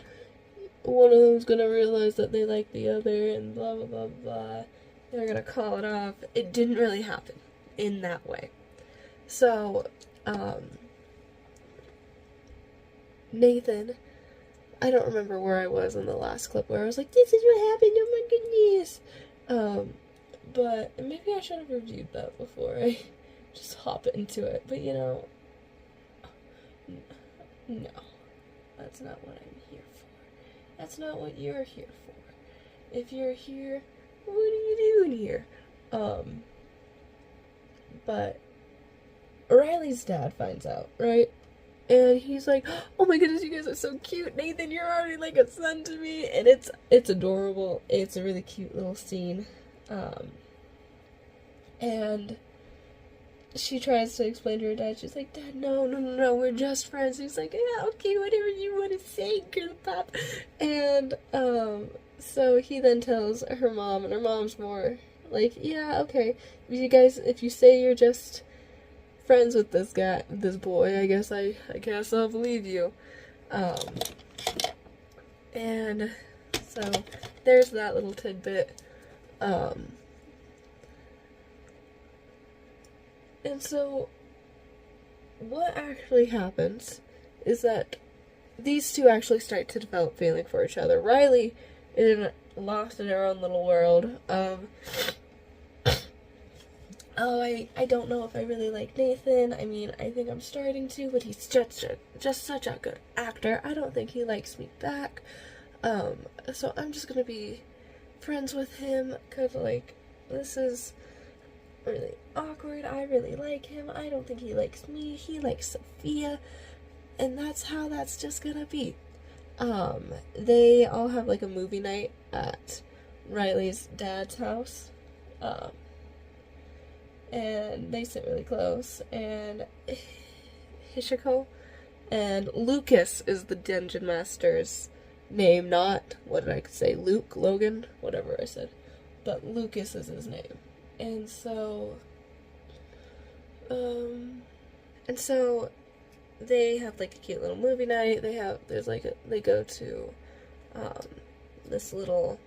one of them's gonna realize that they like the other and blah blah blah blah. They're gonna call it off. It didn't really happen in that way. So, Nathan, I don't remember where I was in the last clip where I was like, this is what happened, oh my goodness. But maybe I should have reviewed that before I just hop into it. But you know, no, that's not what I'm here for. That's not what you're here for. If you're here, what are you doing here? But Riley's dad finds out, right? And he's like, oh my goodness, you guys are so cute. Nathan, you're already like a son to me. And it's adorable. It's a really cute little scene. And she tries to explain to her dad. She's like, Dad, no, we're just friends. He's like, yeah, okay, whatever you want to say, girl pop. And, so he then tells her mom, and her mom's more like, yeah, okay, if you say you're just friends with this boy, I guess I'll believe you. And so there's that little tidbit. And so what actually happens is that these two actually start to develop feeling for each other. Riley is lost in her own little world of, oh, I don't know if I really like Nathan. I mean, I think I'm starting to, but he's just such a good actor. I don't think he likes me back. So I'm just gonna be friends with him, cause like, this is really awkward. I really like him. I don't think he likes me. He likes Sophia. And that's how that's just gonna be. They all have like a movie night at Riley's dad's house. And they sit really close. And Hishiko and Lucas is the dungeon master's name, not, what did I say, Luke, Logan, whatever I said. But Lucas is his name. And so they have like a cute little movie night. They go to this little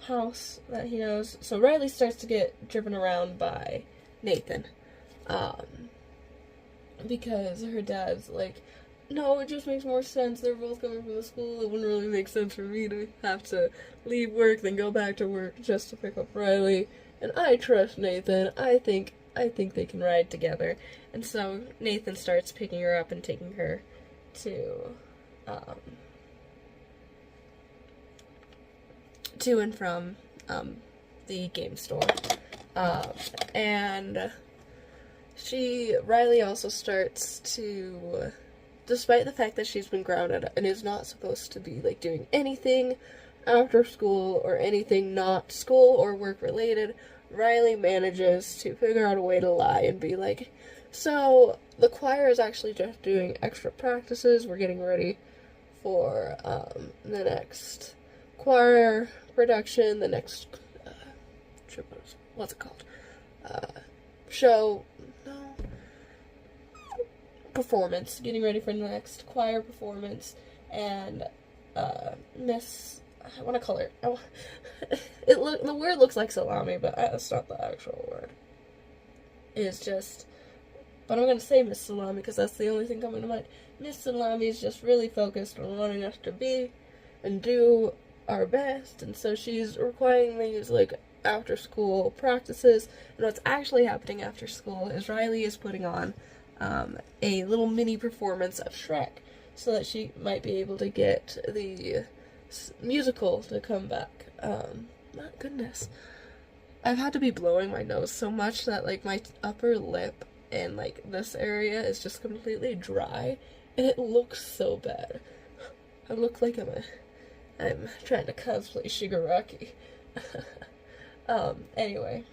house that he knows. So Riley starts to get driven around by Nathan, because her dad's like, no, it just makes more sense. They're both coming from the school. It wouldn't really make sense for me to have to leave work, then go back to work just to pick up Riley. And I trust Nathan. I think they can ride together. And so Nathan starts picking her up and taking her to to and from the game store. And Riley also starts to, despite the fact that she's been grounded and is not supposed to be, like, doing anything after school or anything not school or work related, Riley manages to figure out a way to lie and be like, so the choir is actually just doing extra practices. We're getting ready for the next choir production, the next what's it called? Show? No. Performance. Getting ready for the next choir performance, and Miss, I want to call her. The word looks like salami, but that's not the actual word. It's just, but I'm gonna say Miss Salami because that's the only thing coming to mind. Miss Salami is just really focused on wanting us to be and do our best, and so she's requiring these, like, after school practices. And what's actually happening after school is Riley is putting on a little mini performance of Shrek so that she might be able to get the musical to come back. My goodness, I've had to be blowing my nose so much that, like, my upper lip and, like, this area is just completely dry, and it looks so bad. I look like I'm trying to cosplay Shigaraki. Anyway,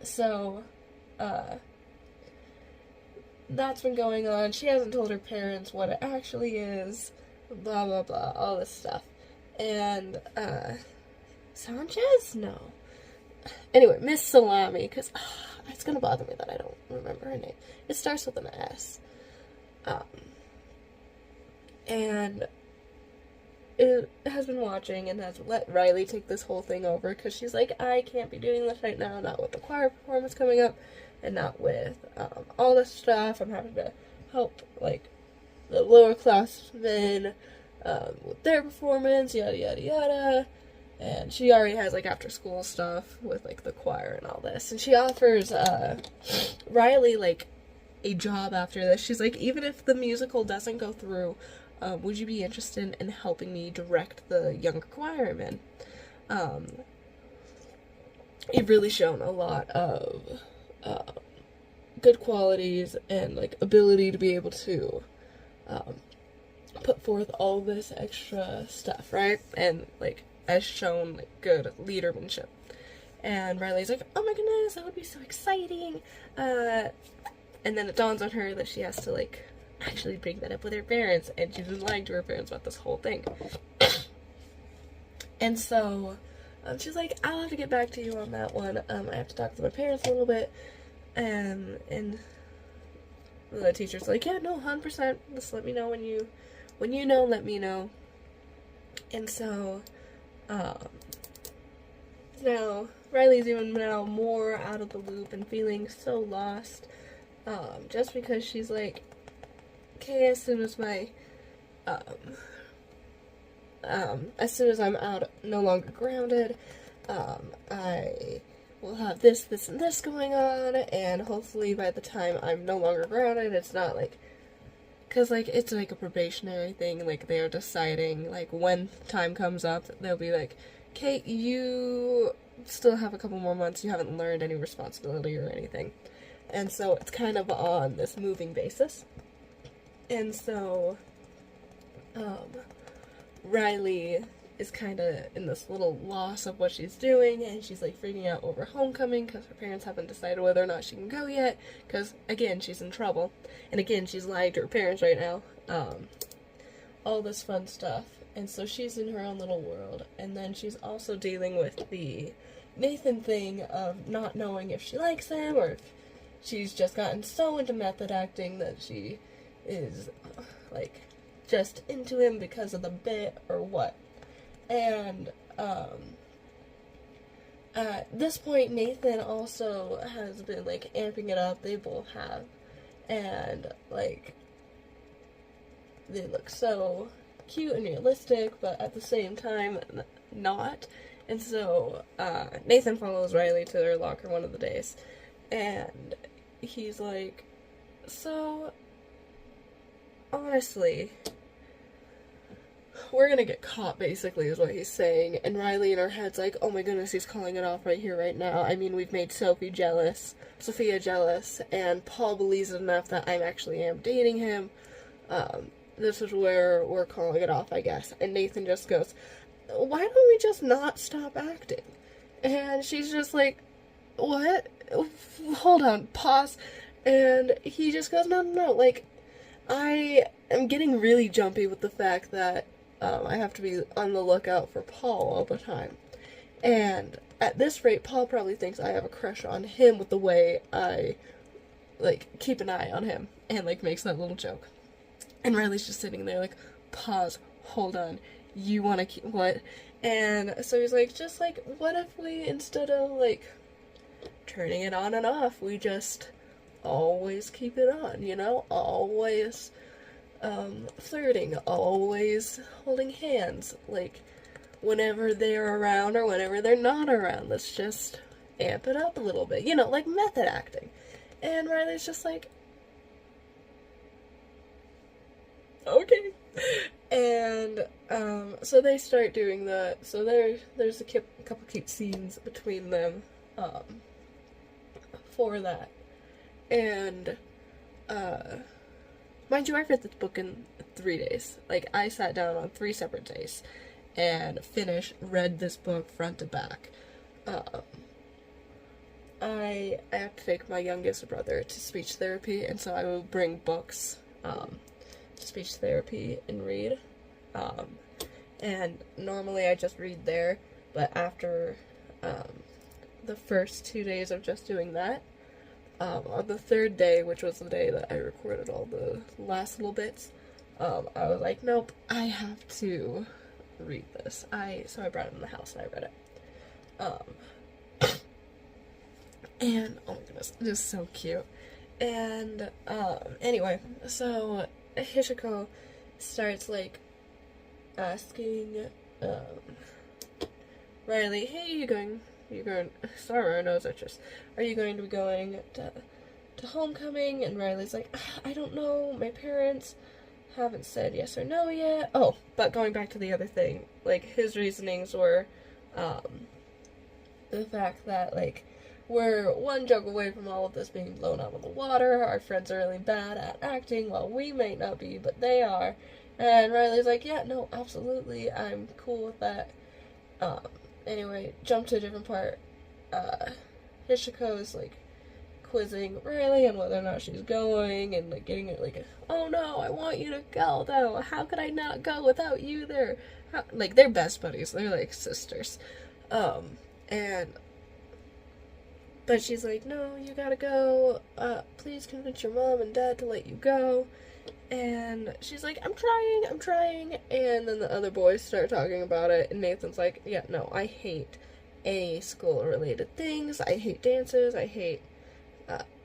so, that's been going on. She hasn't told her parents what it actually is, blah, blah, blah, all this stuff. And, Sanchez? No. Anyway, Miss Salami, because it's gonna bother me that I don't remember her name. It starts with an S. And it has been watching and has let Riley take this whole thing over because she's like, I can't be doing this right now, not with the choir performance coming up, and not with all this stuff. I'm having to help, like, the lower classmen with their performance, yada yada yada. And she already has, like, after school stuff with, like, the choir and all this. And she offers Riley, like, a job after this. She's like, even if the musical doesn't go through, would you be interested in helping me direct the younger choirmen? You've really shown a lot of good qualities and, like, ability to be able to put forth all this extra stuff, right? And, like, has shown, like, good leadermanship. And Riley's like, oh my goodness, that would be so exciting. And then it dawns on her that she has to, like, actually bring that up with her parents, and she's been lying to her parents about this whole thing. And so she's like, I'll have to get back to you on that one. I have to talk to my parents a little bit. And the teacher's like, yeah, no, 100%. Just let me know when you know, let me know. And so now Riley's even now more out of the loop and feeling so lost. Just because she's like, okay, as soon as I'm out, no longer grounded, I will have this, and this going on, and hopefully by the time I'm no longer grounded, it's not like, because, like, it's like a probationary thing, like, they're deciding, like, when time comes up, they'll be like, okay, you still have a couple more months, you haven't learned any responsibility or anything. And so it's kind of on this moving basis. And so, Riley is kind of in this little loss of what she's doing, and she's, like, freaking out over homecoming because her parents haven't decided whether or not she can go yet, because, again, she's in trouble. And again, she's lying to her parents right now. All this fun stuff. And so she's in her own little world. And then she's also dealing with the Nathan thing of not knowing if she likes him, or if she's just gotten so into method acting that she is, like, just into him because of the bit, or what. And, at this point, Nathan also has been, like, amping it up. They both have. And, like, they look so cute and realistic, but at the same time, not. And so, Nathan follows Riley to their locker one of the days, and he's like, so, honestly, we're gonna get caught, basically, is what he's saying. And Riley in her head's like, oh my goodness, he's calling it off right here, right now. I mean, we've made Sophia jealous, and Paul believes it enough that I actually am dating him. This is where we're calling it off, I guess. And Nathan just goes, why don't we just not stop acting? And she's just like, what? Hold on, pause. And he just goes, no, like, I am getting really jumpy with the fact that I have to be on the lookout for Paul all the time. And at this rate, Paul probably thinks I have a crush on him with the way I, like, keep an eye on him. And, like, makes that little joke. And Riley's just sitting there like, pause, hold on, you want to keep, what? And so he's like, just, like, what if we, instead of, like, turning it on and off, we just always keep it on, you know? Always flirting, always holding hands, like, whenever they're around or whenever they're not around. Let's just amp it up a little bit, you know, like method acting. And Riley's just like, okay. And so they start doing that. So there's a couple cute scenes between them for that. And mind you, I read this book in 3 days. Like, I sat down on 3 separate days and read this book front to back. I have to take my youngest brother to speech therapy, and so I will bring books to speech therapy and read. And normally I just read there, but after the first 2 days of just doing that, on the 3rd day, which was the day that I recorded all the last little bits, I was like, nope, I have to read this. So I brought it in the house and I read it. And, oh my goodness, it is so cute. And, anyway, so Hishiko starts, like, asking, Riley, hey, you going, sorry, our nose itches. Are you going to be going to homecoming? And Riley's like, I don't know, my parents haven't said yes or no yet. Oh, but going back to the other thing, like, his reasonings were, the fact that, like, we're one joke away from all of this being blown out of the water. Our friends are really bad at acting, while we might not be, but they are. And Riley's like, yeah, no, absolutely, I'm cool with that. Anyway, jump to a different part. Hishiko is, like, quizzing Riley on whether or not she's going, and, like, getting it, like, oh no, I want you to go, though. How could I not go without you there? Like, they're best buddies. They're, like, sisters. But she's like, no, you gotta go. Please convince your mom and dad to let you go. And she's like, I'm trying. And then the other boys start talking about it. And Nathan's like, yeah, no, I hate any school-related things. I hate dances. I hate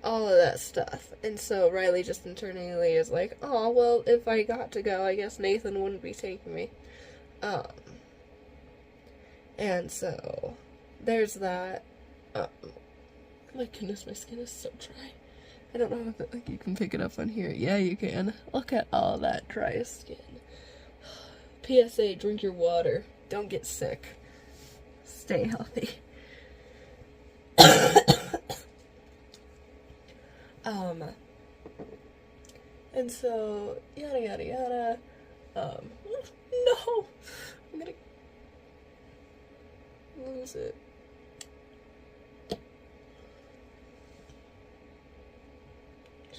all of that stuff. And so Riley just internally is like, oh, well, if I got to go, I guess Nathan wouldn't be taking me. And so there's that. My goodness, my skin is so dry. I don't know if like you can pick it up on here. Yeah, you can. Look at all that dry skin. PSA, drink your water. Don't get sick. Stay healthy. And so, yada yada yada. No! I'm gonna lose it.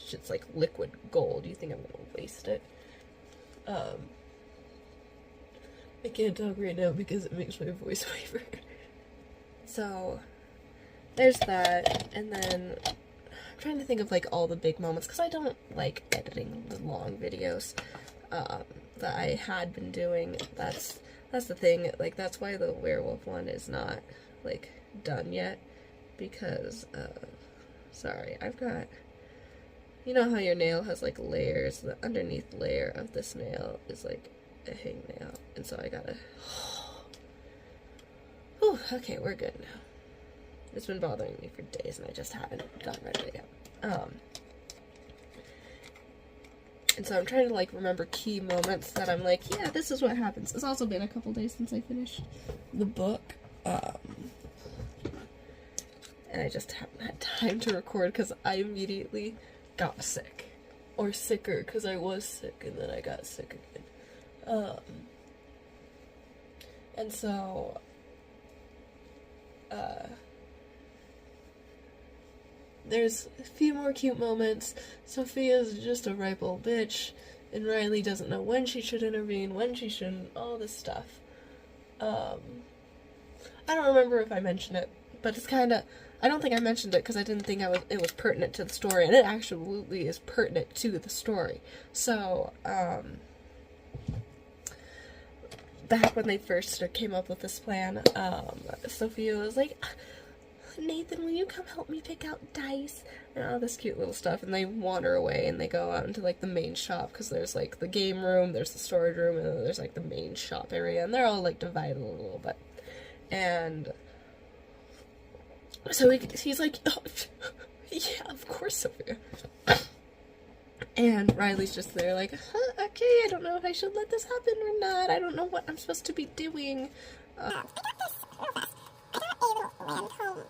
Shit's like liquid gold. You think I'm gonna waste it? I can't talk right now because it makes my voice waver. So, there's that, and then I'm trying to think of like all the big moments, because I don't like editing the long videos that I had been doing. That's the thing, like that's why the werewolf one is not like done yet, because sorry, I've got, you know how your nail has like layers, the underneath layer of this nail is like a hangnail, and so I gotta whew, okay, we're good now. It's been bothering me for days and I just haven't gotten rid of it yet. And so I'm trying to, like, remember key moments that I'm like, yeah, this is what happens. It's also been a couple days since I finished the book. And I just haven't had time to record because I immediately got sick. Or sicker, because I was sick and then I got sick again. And so, there's a few more cute moments. Sophia's just a ripe old bitch, and Riley doesn't know when she should intervene, when she shouldn't, all this stuff. I don't remember if I mentioned it, but it's kind of, I don't think I mentioned it because I didn't think it was pertinent to the story, and it absolutely is pertinent to the story. So, back when they first came up with this plan, Sophia was like, Nathan, will you come help me pick out dice? And all this cute little stuff. And they wander away and they go out into, like, the main shop. Because there's, like, the game room, there's the storage room, and then there's, like, the main shop area. And they're all, like, divided a little bit. And so he's like, oh, yeah, of course, Sophia. And Riley's just there like, okay, I don't know if I should let this happen or not. I don't know what I'm supposed to be doing. I got this real fast. I got a little random mascara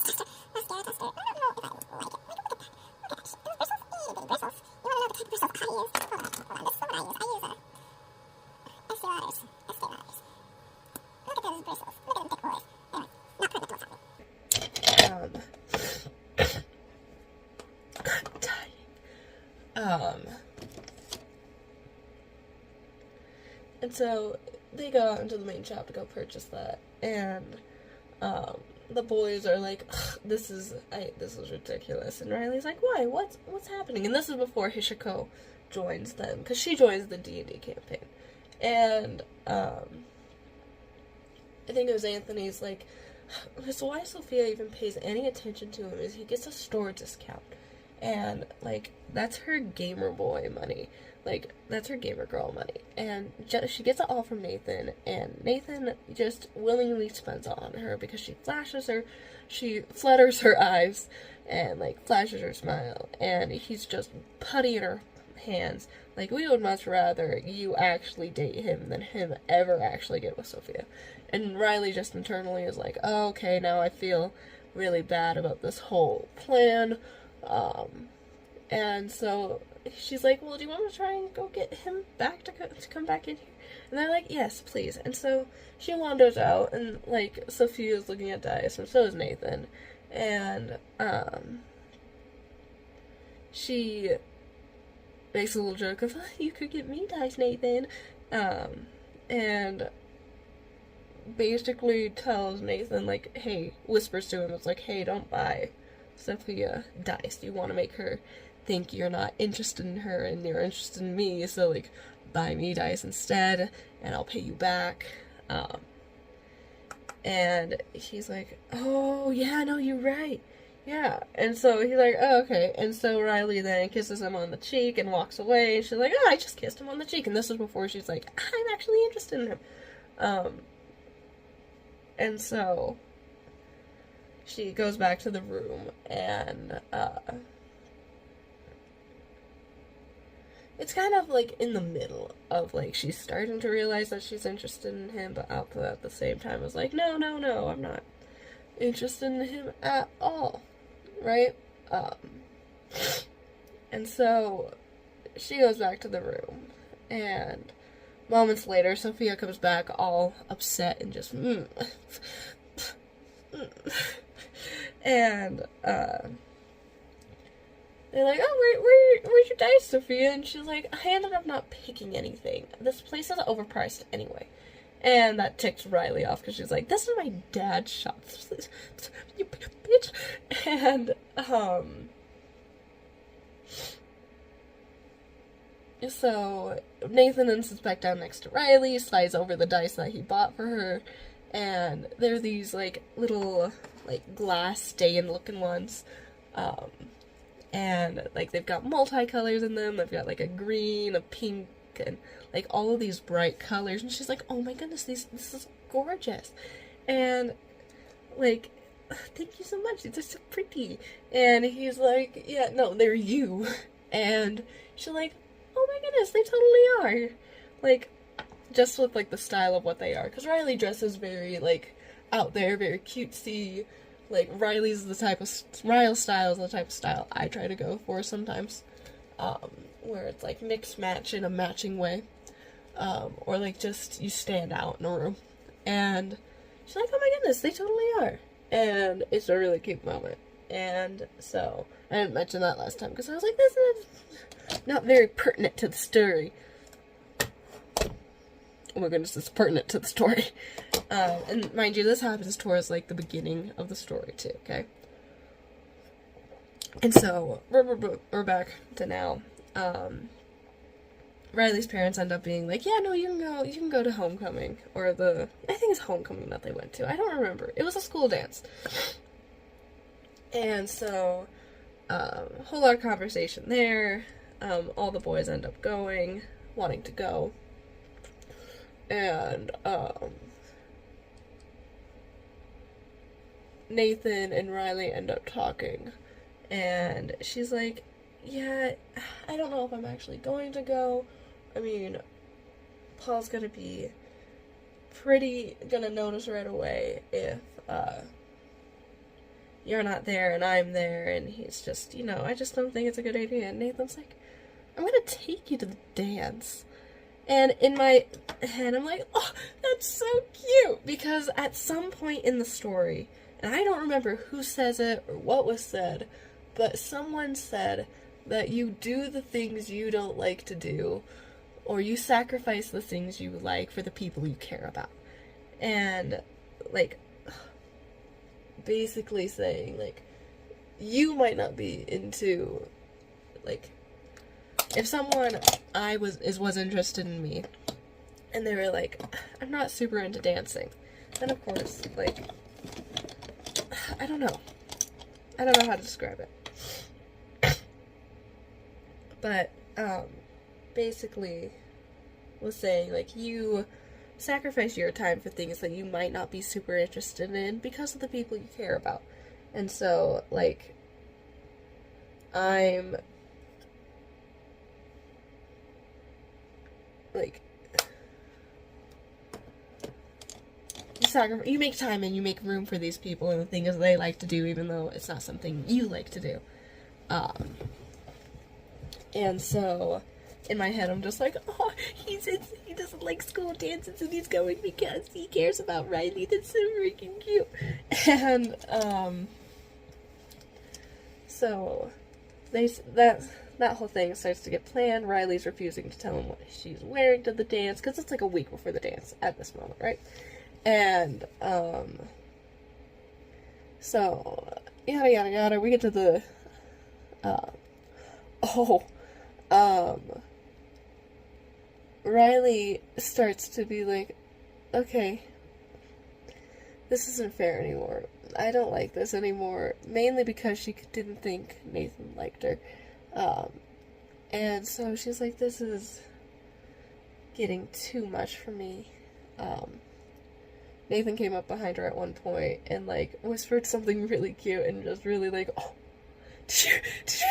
tester. I don't know if I like it. Look at that. Look at those bristles. You want to know the type of bristles I use? Hold on. This is what I use. I use Estee Lauders. Look at those bristles. Look at them thick boys. Anyway, not putting the tools on me. I'm dying. And so they go out into the main shop to go purchase that, and the boys are like, this is ridiculous. And Riley's like, why? What's happening? And this is before Hishiko joins them, because she joins the D&D campaign. And I think it was Anthony's like, so why Sophia even pays any attention to him is he gets a store discount. And, like, that's her gamer boy money. Like, that's her gamer girl money. And she gets it all from Nathan, and Nathan just willingly spends it on her because she flutters her eyes, and, like, flashes her smile, and he's just putty in her hands. Like, we would much rather you actually date him than him ever actually get with Sophia. And Riley just internally is like, oh, okay, now I feel really bad about this whole plan. And so she's like, well, do you want to try and go get him back to come back in here? And they're like, yes, please. And so she wanders out, and, like, Sophia's looking at dice, and so is Nathan. And, she makes a little joke of, you could get me dice, Nathan. And basically tells Nathan, like, hey, whispers to him, it's like, hey, don't buy Sophia dice. You want to make her think you're not interested in her and you're interested in me, so, like, buy me dice instead and I'll pay you back. And he's like, oh yeah, no, you're right, yeah. And so he's like, oh, okay. And so Riley then kisses him on the cheek and walks away, and she's like, oh, I just kissed him on the cheek. And this is before she's like, I'm actually interested in him. And so she goes back to the room, and, it's kind of, like, in the middle of, like, she's starting to realize that she's interested in him, but at the same time is like, no, I'm not interested in him at all, right? And so she goes back to the room, and moments later, Sophia comes back all upset and just, and, they're like, oh, where's your dice, Sophia? And she's like, I ended up not picking anything. This place is overpriced anyway. And that ticks Riley off, because she's like, this is my dad's shop. You bitch. And, so Nathan then sits back down next to Riley, slides over the dice that he bought for her, and they're these, like, little, like, glass stain looking ones. And, like, they've got multicolors in them. They've got, like, a green, a pink, and, like, all of these bright colors. And she's like, oh my goodness, this is gorgeous. And, like, thank you so much. These are so pretty. And he's like, yeah, no, they're you. And she's like, oh my goodness, they totally are. Like, just with, like, the style of what they are. Because Riley dresses very, like, out there, very cutesy. Like, Riley's the type of... Riley's style is the type of style I try to go for sometimes. Where it's, like, mix-match in a matching way. Or, like, just you stand out in a room. And she's like, oh my goodness, they totally are. And it's a really cute moment. And so, I didn't mention that last time because I was like, this is not very pertinent to the story. Oh my goodness, it's pertinent to the story. And mind you, this happens towards, like, the beginning of the story, too, okay? And so, we're back to now. Riley's parents end up being like, yeah, no, you can go to homecoming. Or I think it's homecoming that they went to. I don't remember. It was a school dance. And so, a whole lot of conversation there. All the boys end up going, wanting to go. And, Nathan and Riley end up talking. And she's like, yeah, I don't know if I'm actually going to go. I mean, Paul's gonna notice right away if, you're not there and I'm there, and he's just, I just don't think it's a good idea. And Nathan's like, I'm gonna take you to the dance. And in my head, I'm like, oh, that's so cute, because at some point in the story, and I don't remember who says it or what was said, but someone said that you do the things you don't like to do, or you sacrifice the things you like for the people you care about. And, like, basically saying, like, you might not be into, like, if someone was interested in me, and they were like, I'm not super into dancing, then of course, like, I don't know how to describe it. But, basically was saying, like, you sacrifice your time for things that you might not be super interested in because of the people you care about. And so, like, I'm, like, you make time and you make room for these people and the things they like to do, even though it's not something you like to do. And so, in my head, I'm just like, oh, he says he doesn't like school dances and he's going because he cares about Riley. That's so freaking cute. And, so, that whole thing starts to get planned. Riley's refusing to tell him what she's wearing to the dance, because it's like a week before the dance at this moment, right? And, so, yada yada yada, we get to the, Riley starts to be like, okay, this isn't fair anymore. I don't like this anymore. Mainly because she didn't think Nathan liked her. And so she's like, this is getting too much for me. Nathan came up behind her at one point and, like, whispered something really cute and just really like, oh, did you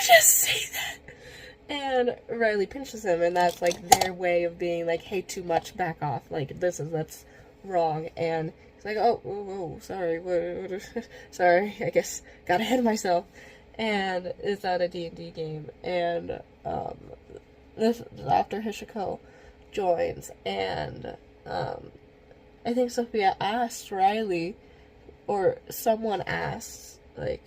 just say that? And Riley pinches him, and that's, like, their way of being like, hey, too much, back off. Like, that's wrong. And he's like, oh, sorry, sorry, I guess, got ahead of myself. And it's at a D&D game, and, this is after Hishiko joins, and, I think Sophia asked Riley, or someone asks, like,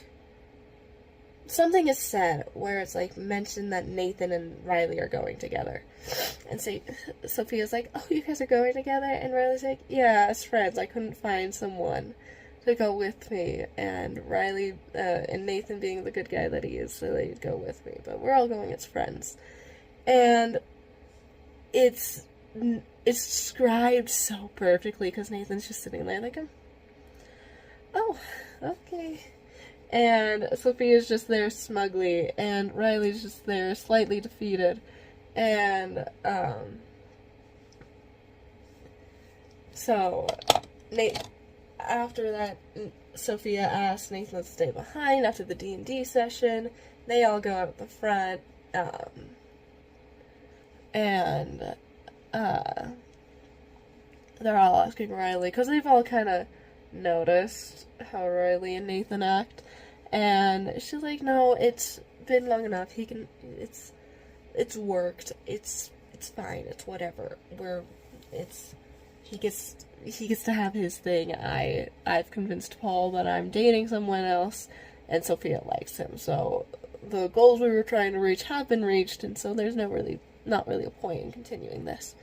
something is said where it's, like, mentioned that Nathan and Riley are going together. And so Sophia's like, oh, you guys are going together? And Riley's like, yeah, as friends. I couldn't find someone to go with me. And Riley, and Nathan being the good guy that he is, so they'd go with me. But we're all going as friends. And it's described so perfectly, because Nathan's just sitting there like, oh, okay. And Sophia's just there smugly, and Riley's just there slightly defeated. And, so, after that, Sophia asks Nathan to stay behind after the D&D session. They all go out the front, And they're all asking Riley, because they've all kind of noticed how Riley and Nathan act, and she's like, no, it's been long enough, it's worked, it's fine, it's whatever, he gets to have his thing. I've convinced Paul that I'm dating someone else, and Sophia likes him, so the goals we were trying to reach have been reached, and so there's not really a point in continuing this.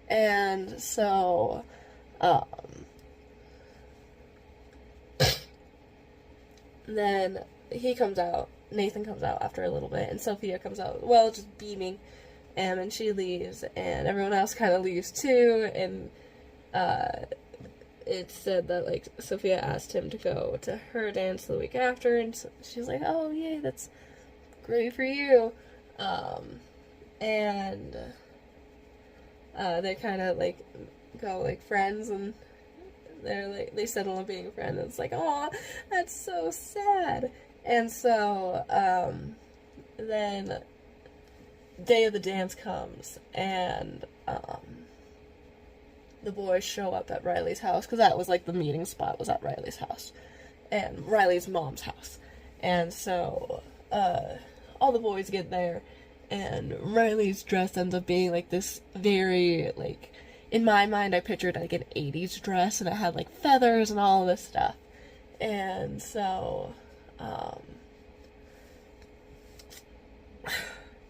And so, then Nathan comes out after a little bit, and Sophia comes out, well, just beaming, and then she leaves, and everyone else kind of leaves too, and, it said that, like, Sophia asked him to go to her dance the week after, and so she's like, oh, yay, that's great for you, and they kind of, like, go, like, friends, and they're, like, they settle on being friends, and it's like, aw, that's so sad, and so, then, day of the dance comes, and, the boys show up at Riley's house, because that was, like, the meeting spot was at Riley's house, and Riley's mom's house, and so, all the boys get there, and Riley's dress ends up being, like, this very, like, in my mind, I pictured, like, an 80s dress, and it had, like, feathers and all of this stuff, and so,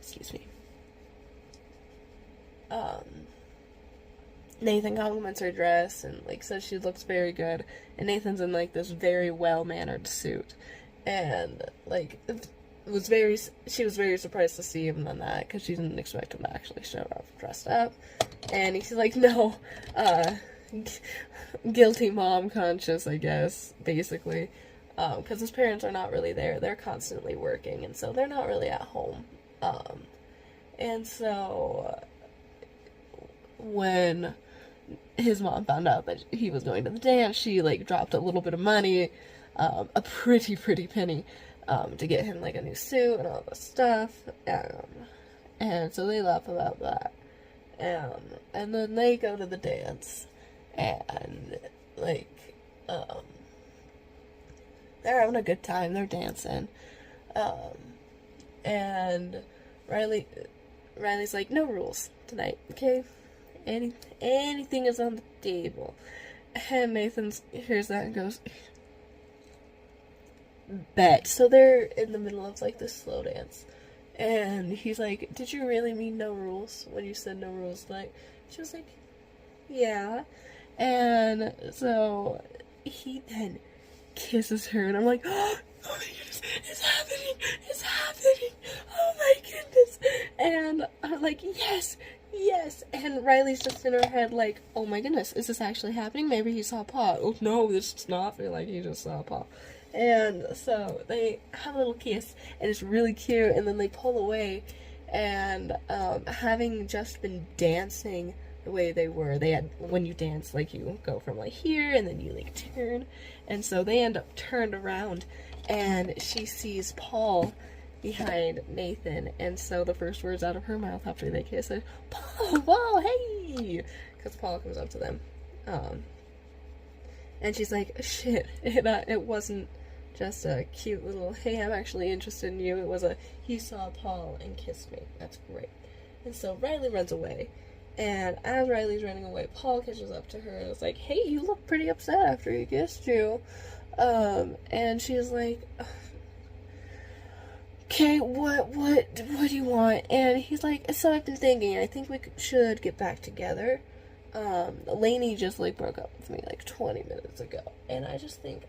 excuse me, Nathan compliments her dress, and, like, says she looks very good, and Nathan's in, like, this very well-mannered suit, and, like, she was very surprised to see him on that, because she didn't expect him to actually show up dressed up, and he's like, no, guilty mom conscious, I guess, basically, because his parents are not really there, they're constantly working, and so they're not really at home, and so, when his mom found out that he was going to the dance, she, like, dropped a little bit of money, a pretty penny, to get him, like, a new suit and all this stuff, and so they laugh about that, and then they go to the dance, and, like, they're having a good time, they're dancing, and Riley's like, no rules tonight, okay? Anything is on the table. And Nathan hears that and goes, bet. So they're in the middle of, like, this slow dance. And he's like, did you really mean no rules when you said no rules? Like, she was like, yeah. And so he then kisses her, and I'm like, oh my goodness, it's happening, oh my goodness. And I'm like, yes, and Riley's just in her head like, oh my goodness, is this actually happening? Maybe he saw Paul. Oh no, this does not feel like he just saw Paul. And so they have a little kiss, and it's really cute, and then they pull away, and having just been dancing the way they were, when you dance, like, you go from, like, here, and then you, like, turn, and so they end up turned around, and she sees Paul behind Nathan, and so the first words out of her mouth after they kiss are, Paul, hey! Because Paul comes up to them, and she's like, shit, it wasn't just a cute little, hey, I'm actually interested in you, it was a, he saw Paul and kissed me, that's great. And so Riley runs away, and as Riley's running away, Paul catches up to her and is like, hey, you look pretty upset after he kissed you, and she's like, okay, what do you want? And he's like, so I've been thinking, I think we should get back together. Lainey just, like, broke up with me, like, 20 minutes ago, and I just think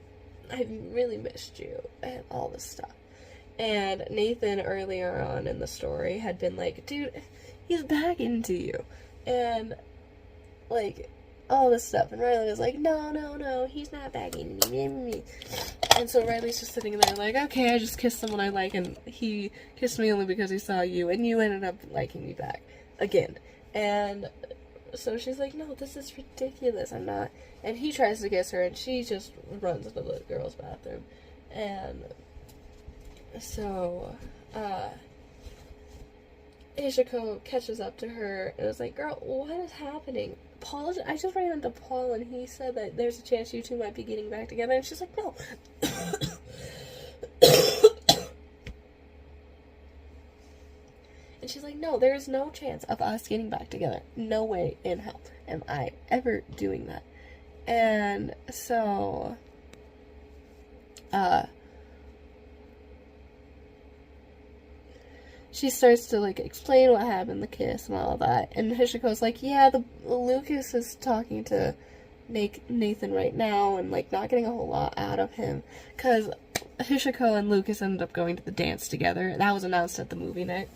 I've really missed you, and all this stuff. And Nathan, earlier on in the story, had been like, dude, he's back into you, and, like, all this stuff, and Riley was like, no, he's not back into me. And so Riley's just sitting there like, okay, I just kissed someone I like, and he kissed me only because he saw you, and you ended up liking me back, again. And so she's like, no, this is ridiculous, I'm not. And he tries to kiss her, and she just runs into the girls' bathroom. And so, Ishiko catches up to her and is like, girl, what is happening? I just ran into Paul and he said that there's a chance you two might be getting back together. And she's like, no. And she's like, no, there is no chance of us getting back together. No way in hell am I ever doing that. And so, she starts to, like, explain what happened, the kiss and all that. And Hishiko's like, yeah, Lucas is talking to Nathan right now and, like, not getting a whole lot out of him. Because Hishiko and Lucas ended up going to the dance together. That was announced at the movie night.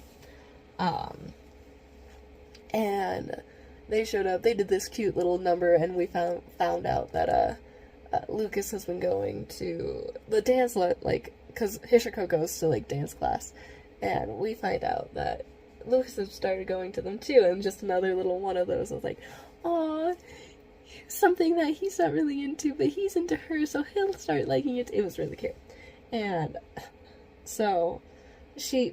And they showed up, they did this cute little number, and we found out that, Lucas has been going to the dance, like, because Hishiko goes to, like, dance class. And we find out that Lucas has started going to them too, and just another little one of those was like, aw, something that he's not really into, but he's into her, so he'll start liking it. It was really cute. And so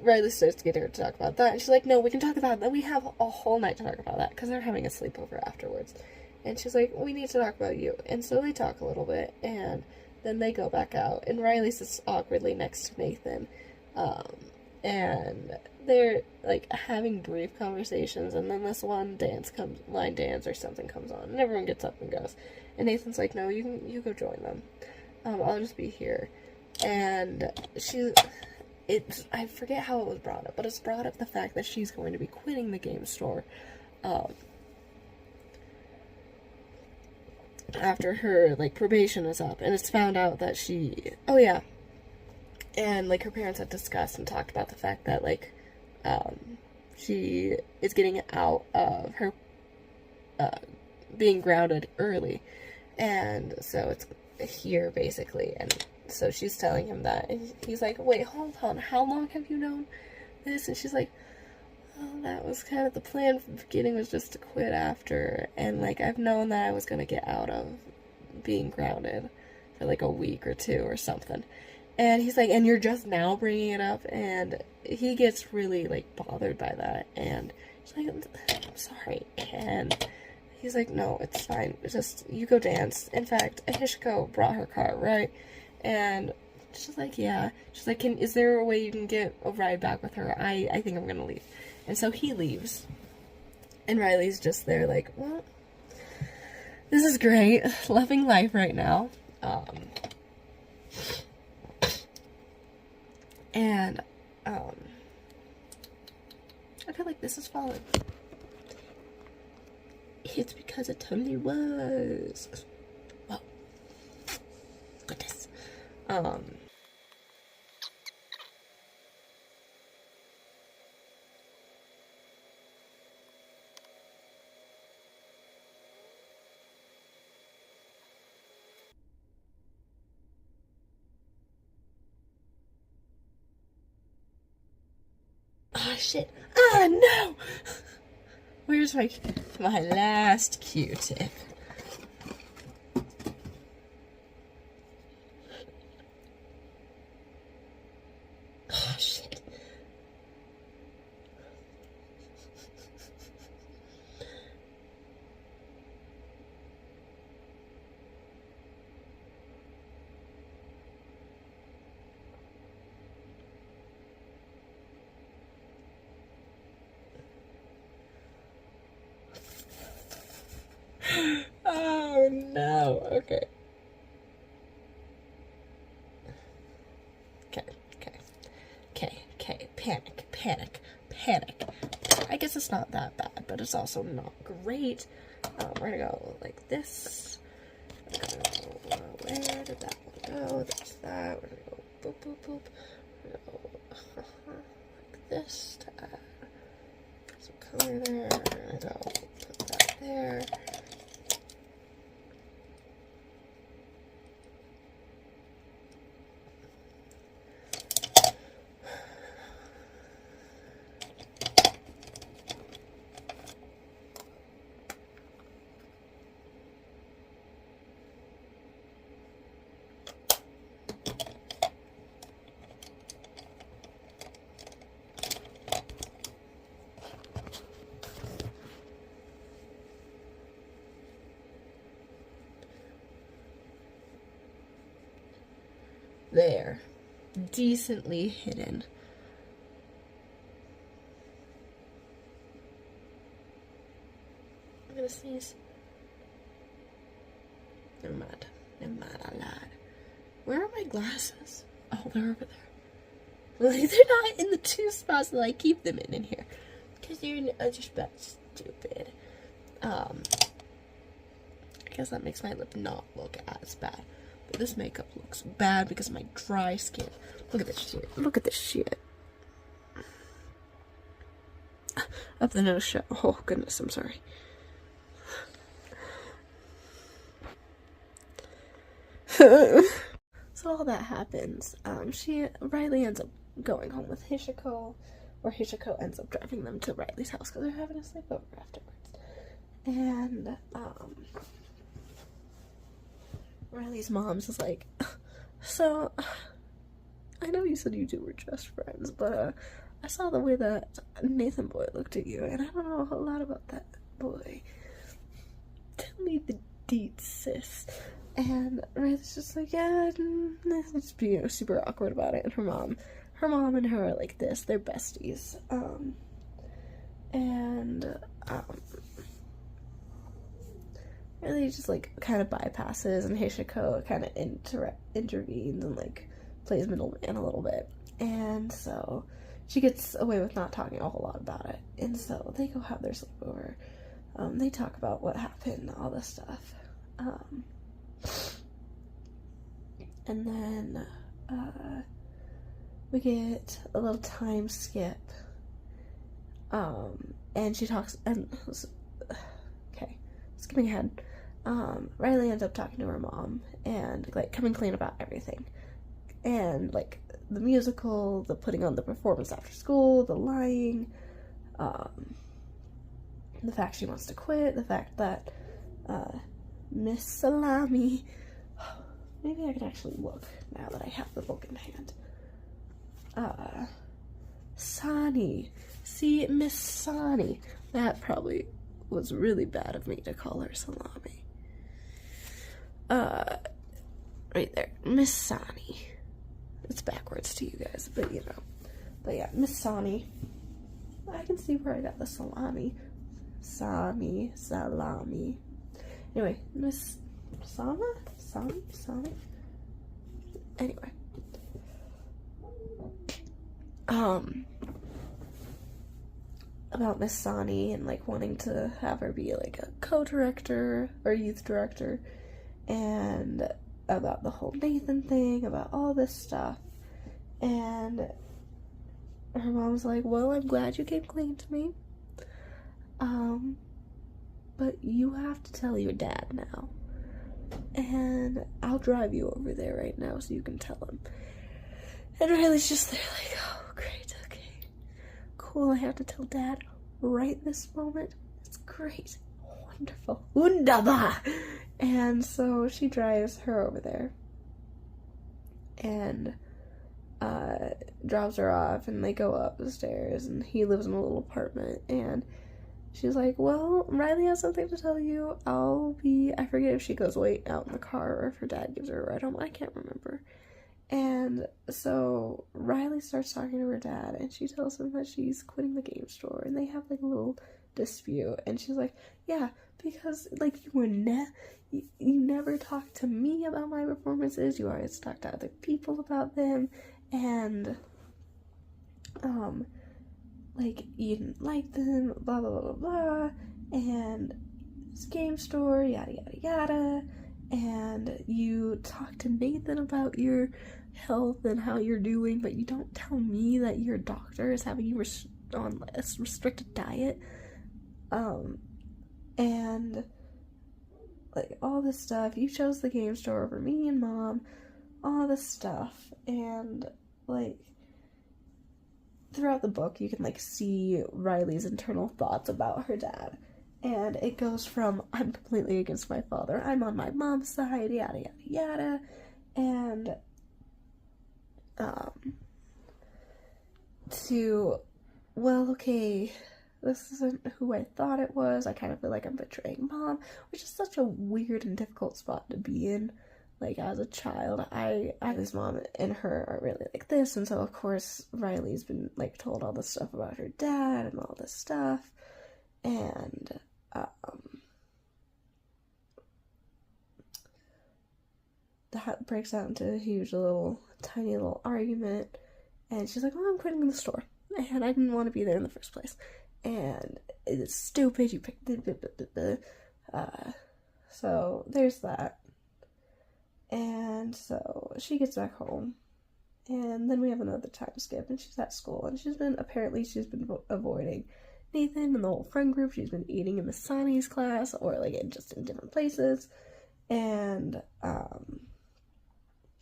Riley starts to get her to talk about that, and she's like, no, we can talk about that. We have a whole night to talk about that, because they're having a sleepover afterwards. And she's like, we need to talk about you. And so they talk a little bit, and then they go back out, and Riley sits awkwardly next to Nathan. And they're, like, having brief conversations, and then this one line dance or something comes on, and everyone gets up and goes. And Nathan's like, no, you go join them. I'll just be here. And I forget how it was brought up, but it's brought up the fact that she's going to be quitting the game store, after her, like, probation is up, and it's found out that and, like, her parents had discussed and talked about the fact that, like, she is getting out of her, being grounded early. And so it's here, basically. And so she's telling him that. And he's like, wait, hold on. How long have you known this? And she's like, oh, that was kind of the plan from the beginning, was just to quit after. And, like, I've known that I was going to get out of being grounded for, like, a week or two or something. And he's like, and you're just now bringing it up? And he gets really, like, bothered by that. And she's like, I'm sorry. And he's like, no, it's fine. Just, you go dance. In fact, Hishiko brought her car, right? And she's like, yeah. She's like, is there a way you can get a ride back with her? I think I'm gonna leave. And so he leaves. And Riley's just there like, well, this is great. Loving life right now. And, I feel like this is falling. It's because it totally was. Whoa. Goodness. Oh, shit. Ah, no! Where's my last Q-tip? Oh, shit. Oh no, okay. Panic. I guess it's not that bad, but it's also not great. We're gonna go like this. Where did that one go? That's that. We're gonna go boop, boop, boop. We're gonna go like this to add some color there. We're gonna go put that there. there, decently hidden. I'm gonna sneeze. Never mind, I lied. Where are my glasses? Oh, they're over there. Like, they're not in the two spots that I keep them in here. Because you're just about stupid. I guess that makes my lip not look as bad. But this makeup looks bad because of my dry skin. Look at this shit. Look at this shit. Up the nose show. Oh, goodness, I'm sorry. So all that happens. Riley ends up going home with Hishiko, or Hishiko ends up driving them to Riley's house because they're having a sleepover afterwards. And Riley's mom's is like, so I know you said you two were just friends, but I saw the way that Nathan boy looked at you, and I don't know a whole lot about that boy. Tell me the deets, sis. And Riley's just like, yeah, just being super awkward about it. And her mom and her are like this. They're besties. Riley just like kind of bypasses, and Hishiko kind of intervenes and like plays middleman a little bit. And so she gets away with not talking a whole lot about it. And so they go have their sleepover. They talk about what happened, all this stuff. And then we get a little time skip. And she talks, and okay, skipping ahead. Riley ends up talking to her mom and like coming clean about everything. And like the musical, the putting on the performance after school, the lying, the fact she wants to quit, the fact that Miss Salami, maybe I can actually look now that I have the book in hand. Sani. See, Miss Sani. That probably was really bad of me to call her Salami. Right there. Miss Sani. It's backwards to you guys, but you know. But yeah, Miss Sani. I can see where I got the salami. Salami. Anyway, Miss Sani? Anyway. About Miss Sani and like wanting to have her be like a co-director or youth director, and about the whole Nathan thing, about all this stuff. And her mom's like, well, I'm glad you came clean to me. But you have to tell your dad now. And I'll drive you over there right now so you can tell him. And Riley's just there like, oh, great, okay. Cool, I have to tell Dad right this moment. It's great. Wonderful. Wunderbar! And so she drives her over there. And drops her off, and they go up the stairs, and he lives in a little apartment, and she's like, well, Riley has something to tell you. I forget if she goes wait out in the car or if her dad gives her a ride home. I can't remember. And so Riley starts talking to her dad, and she tells him that she's quitting the game store, and they have like a little dispute. And she's like, yeah, because like you never talk to me about my performances. You always talk to other people about them, and like you didn't like them, blah blah blah blah blah, and this game store, yada yada yada. And you talk to Nathan about your health and how you're doing, but you don't tell me that your doctor is having you on a restricted diet. And like all this stuff. You chose the game store over me and Mom, all this stuff. And like throughout the book you can like see Riley's internal thoughts about her dad. And it goes from, I'm completely against my father, I'm on my mom's side, yada yada yada, and to, well, okay, this isn't who I thought it was, I kind of feel like I'm betraying Mom, which is such a weird and difficult spot to be in. like, as a child, Riley's mom and her are really like this, and so, of course, Riley's been, like, told all this stuff about her dad and all this stuff, and, that breaks out into a huge tiny little argument, and she's like, oh, I'm quitting the store, and I didn't want to be there in the first place, and it's stupid, you picked so there's that. And so she gets back home, and then we have another time skip, and she's at school, and she's been avoiding Nathan and the whole friend group. She's been eating in Miss Sani's class, or like just in different places, and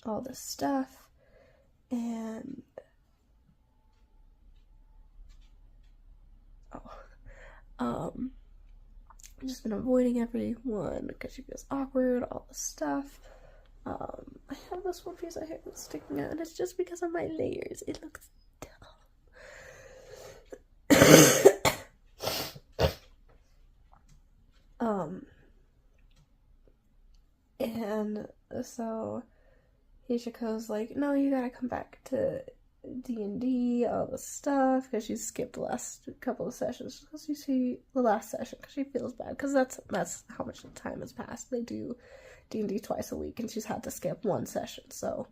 all this stuff, and I've just been avoiding everyone because she feels awkward, all this stuff. I have this one piece of hair that's sticking out, and it's just because of my layers. It looks dumb. And so Hishiko's like, no, you gotta come back to D&D, all this stuff, because she skipped the last couple of sessions, because you see the last session, because she feels bad, because that's how much time has passed. They do D&D twice a week, and she's had to skip one session, so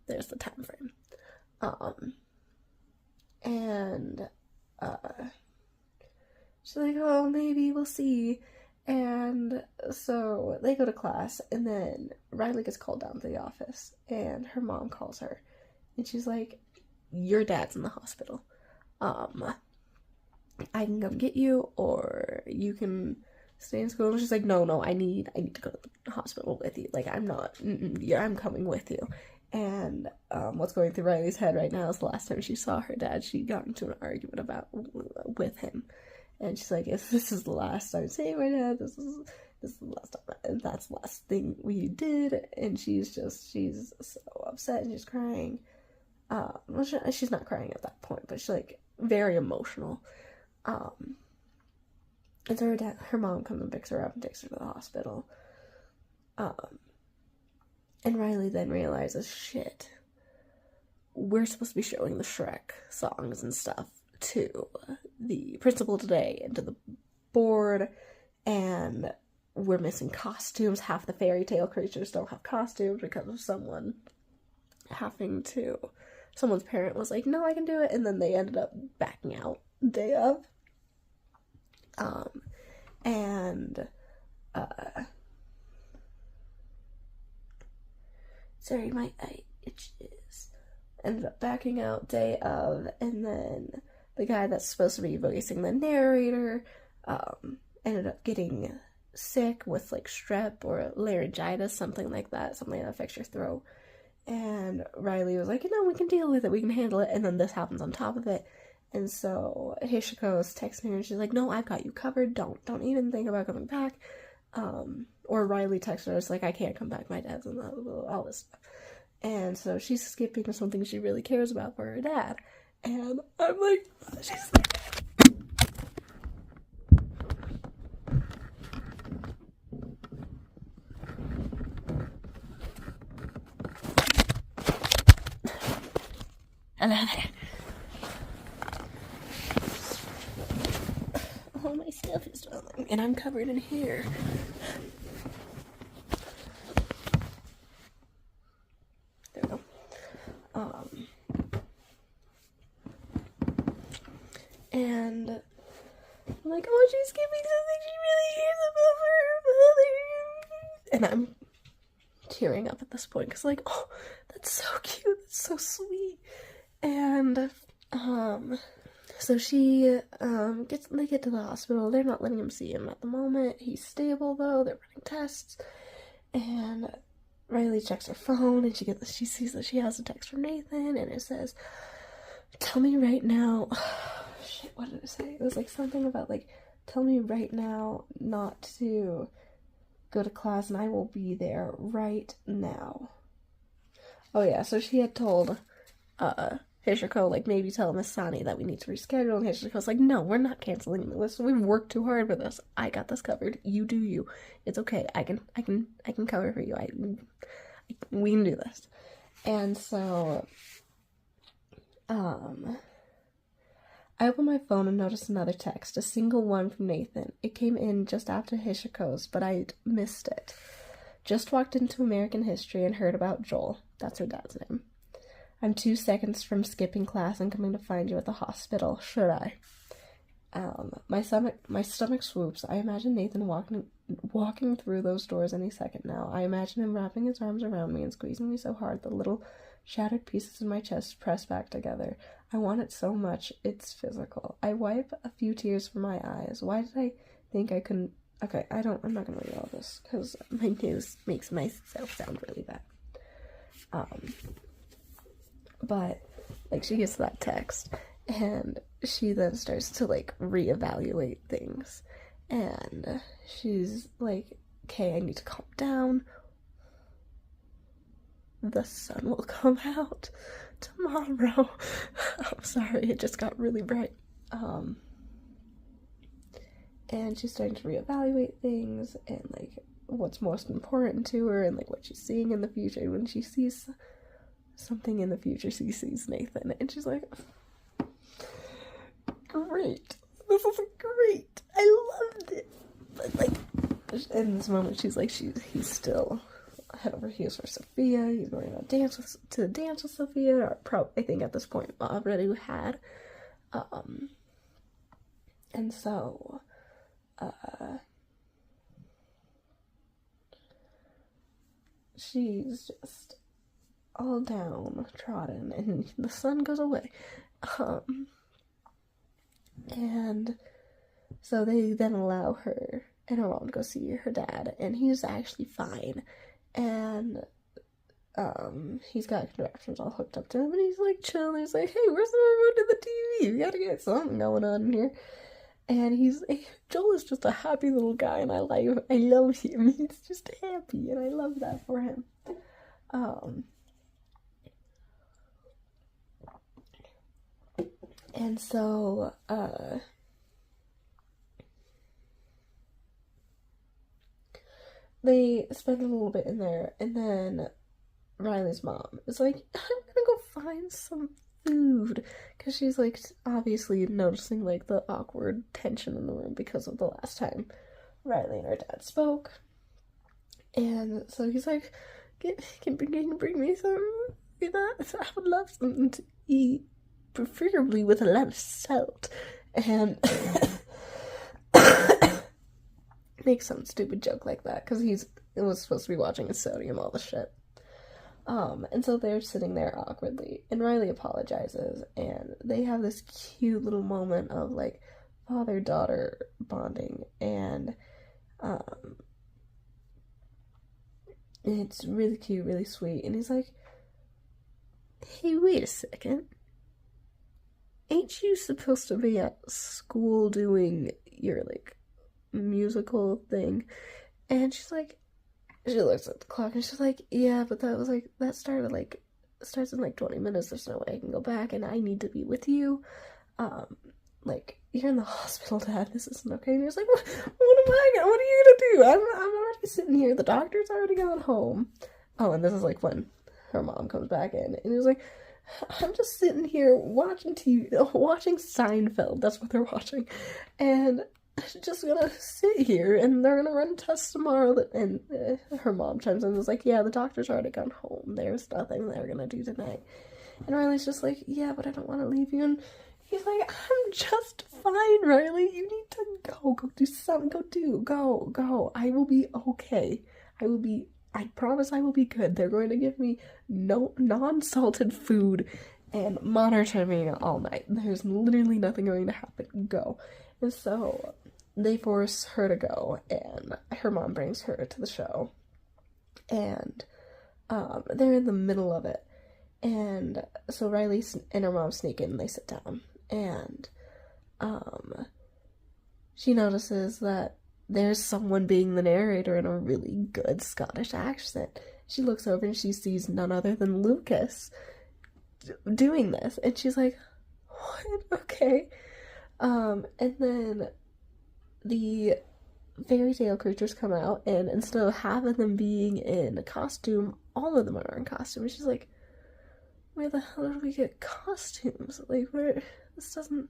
there's the time frame. She's like, oh, maybe we'll see. And so they go to class, and then Riley gets called down to the office, and her mom calls her, and she's like, your dad's in the hospital. I can come get you, or you can stay in school. And she's like, no, I need to go to the hospital with you. Like, I'm coming with you. And what's going through Riley's head right now is the last time she saw her dad, she got into an argument with him. And she's like, if this is the last time seeing my dad, this is the last time, and that's the last thing we did. And she's so upset, and she's crying. Well, she's not crying at that point, but she's like very emotional. And so her mom comes and picks her up and takes her to the hospital. And Riley then realizes, shit, we're supposed to be showing the Shrek songs and stuff to the principal today and to the board, and we're missing costumes. Half the fairy tale creatures don't have costumes because of someone's parent was like, no, I can do it, and then they ended up backing out day of. Sorry, my eye itches. Ended up backing out day of, and then the guy that's supposed to be voicing the narrator, ended up getting sick with, like, strep or laryngitis, something like that affects your throat. And Riley was like, no, we can deal with it, we can handle it, and then this happens on top of it. And so Hishiko's texting her, and she's like, no, I've got you covered, don't even think about coming back. Or Riley texted her, it's like, I can't come back, my dad's in the hospital, all this stuff. And so she's skipping something she really cares about for her dad. And I'm like, she's like, hello there. All my stuff is falling, and I'm covered in hair. There we go. And I'm like, oh, she's giving something she really cares about for her mother. And I'm tearing up at this point, because, like, oh, that's so cute, that's so sweet. And, so they get to the hospital. They're not letting him see him at the moment. He's stable, though. They're running tests. And Riley checks her phone, and she sees that she has a text from Nathan, and it says, tell me right now. Shit, what did it say? It was like something about, like, tell me right now not to go to class, and I will be there right now. Oh, yeah, so she had told, Hishiko, like, maybe tell Miss Sani that we need to reschedule, and Hishiko's like, no, we're not canceling this. We've worked too hard for this. I got this covered. You do you. It's okay. I can cover for you. We can do this. And so, I opened my phone and noticed another text, a single one from Nathan. It came in just after Hishiko's, but I'd missed it. Just walked into American history and heard about Joel. That's her dad's name. I'm 2 seconds from skipping class and coming to find you at the hospital. Should I? My stomach swoops. I imagine Nathan walking through those doors any second now. I imagine him wrapping his arms around me and squeezing me so hard the little shattered pieces in my chest press back together. I want it so much, it's physical. I wipe a few tears from my eyes. Why did I think I couldn't... Okay, I'm not gonna read all this, because my news makes myself sound really bad. But, like, she gets that text, and she then starts to, like, reevaluate things. And she's like, okay, I need to calm down. The sun will come out tomorrow. I'm sorry, it just got really bright. And she's starting to reevaluate things and, like, what's most important to her and, like, what she's seeing in the future. When she sees something in the future, she sees Nathan, and she's like, great. This is great. I loved it. But, like, in this moment, she's like, he's still head over heels for Sophia. He's going to dance with Sophia, or I think at this point already had. And so, she's just all downtrodden, and the sun goes away. And so they then allow her and her mom to go see her dad, and he's actually fine. And he's got contraptions all hooked up to him, and he's like chilling. He's like, hey, where's the remote to the TV? We gotta get something going on in here. And Joel is just a happy little guy, and I love him. He's just happy, and I love that for him. And so, they spend a little bit in there, and then Riley's mom is like, I'm gonna go find some food, because she's, like, obviously noticing, like, the awkward tension in the room because of the last time Riley and her dad spoke. And so he's like, can you bring me some of that? I would love something to eat, preferably with a lot of salt. And make some stupid joke like that, because it was supposed to be watching a sodium, all the shit. And so they're sitting there awkwardly, and Riley apologizes, and they have this cute little moment of, like, father-daughter bonding, and it's really cute, really sweet, and he's like, hey, wait a second. Ain't you supposed to be at school doing your, like, musical thing? And she looks at the clock and she's like, yeah, but that starts in like 20 minutes. There's no way I can go back, and I need to be with you. Like, you're in the hospital, Dad. This isn't okay. And he was like, what are you gonna do? I'm already sitting here. The doctor's already gone home. Oh, and this is like when her mom comes back in, and he was like, I'm just sitting here watching TV, watching Seinfeld. That's what they're watching. And I'm just gonna sit here, and they're gonna run tests tomorrow. And her mom chimes in and is like, yeah, the doctor's already gone home. There's nothing they're gonna do tonight. And Riley's just like, yeah, but I don't want to leave you. And he's like, I'm just fine, Riley. You need to go. Go do something. Go. I will be okay. I promise I will be good. They're going to give me no non-salted food and monitor me all night. There's literally nothing going to happen. Go. And so they force her to go, and her mom brings her to the show. And they're in the middle of it. And so Riley and her mom sneak in, and they sit down. And she notices that there's someone being the narrator in a really good Scottish accent. She looks over and she sees none other than Lucas doing this. And she's like, what? Okay. And then the fairy tale creatures come out, and instead of half of them being in a costume, all of them are in costume. And she's like, where the hell did we get costumes? Like, where, this doesn't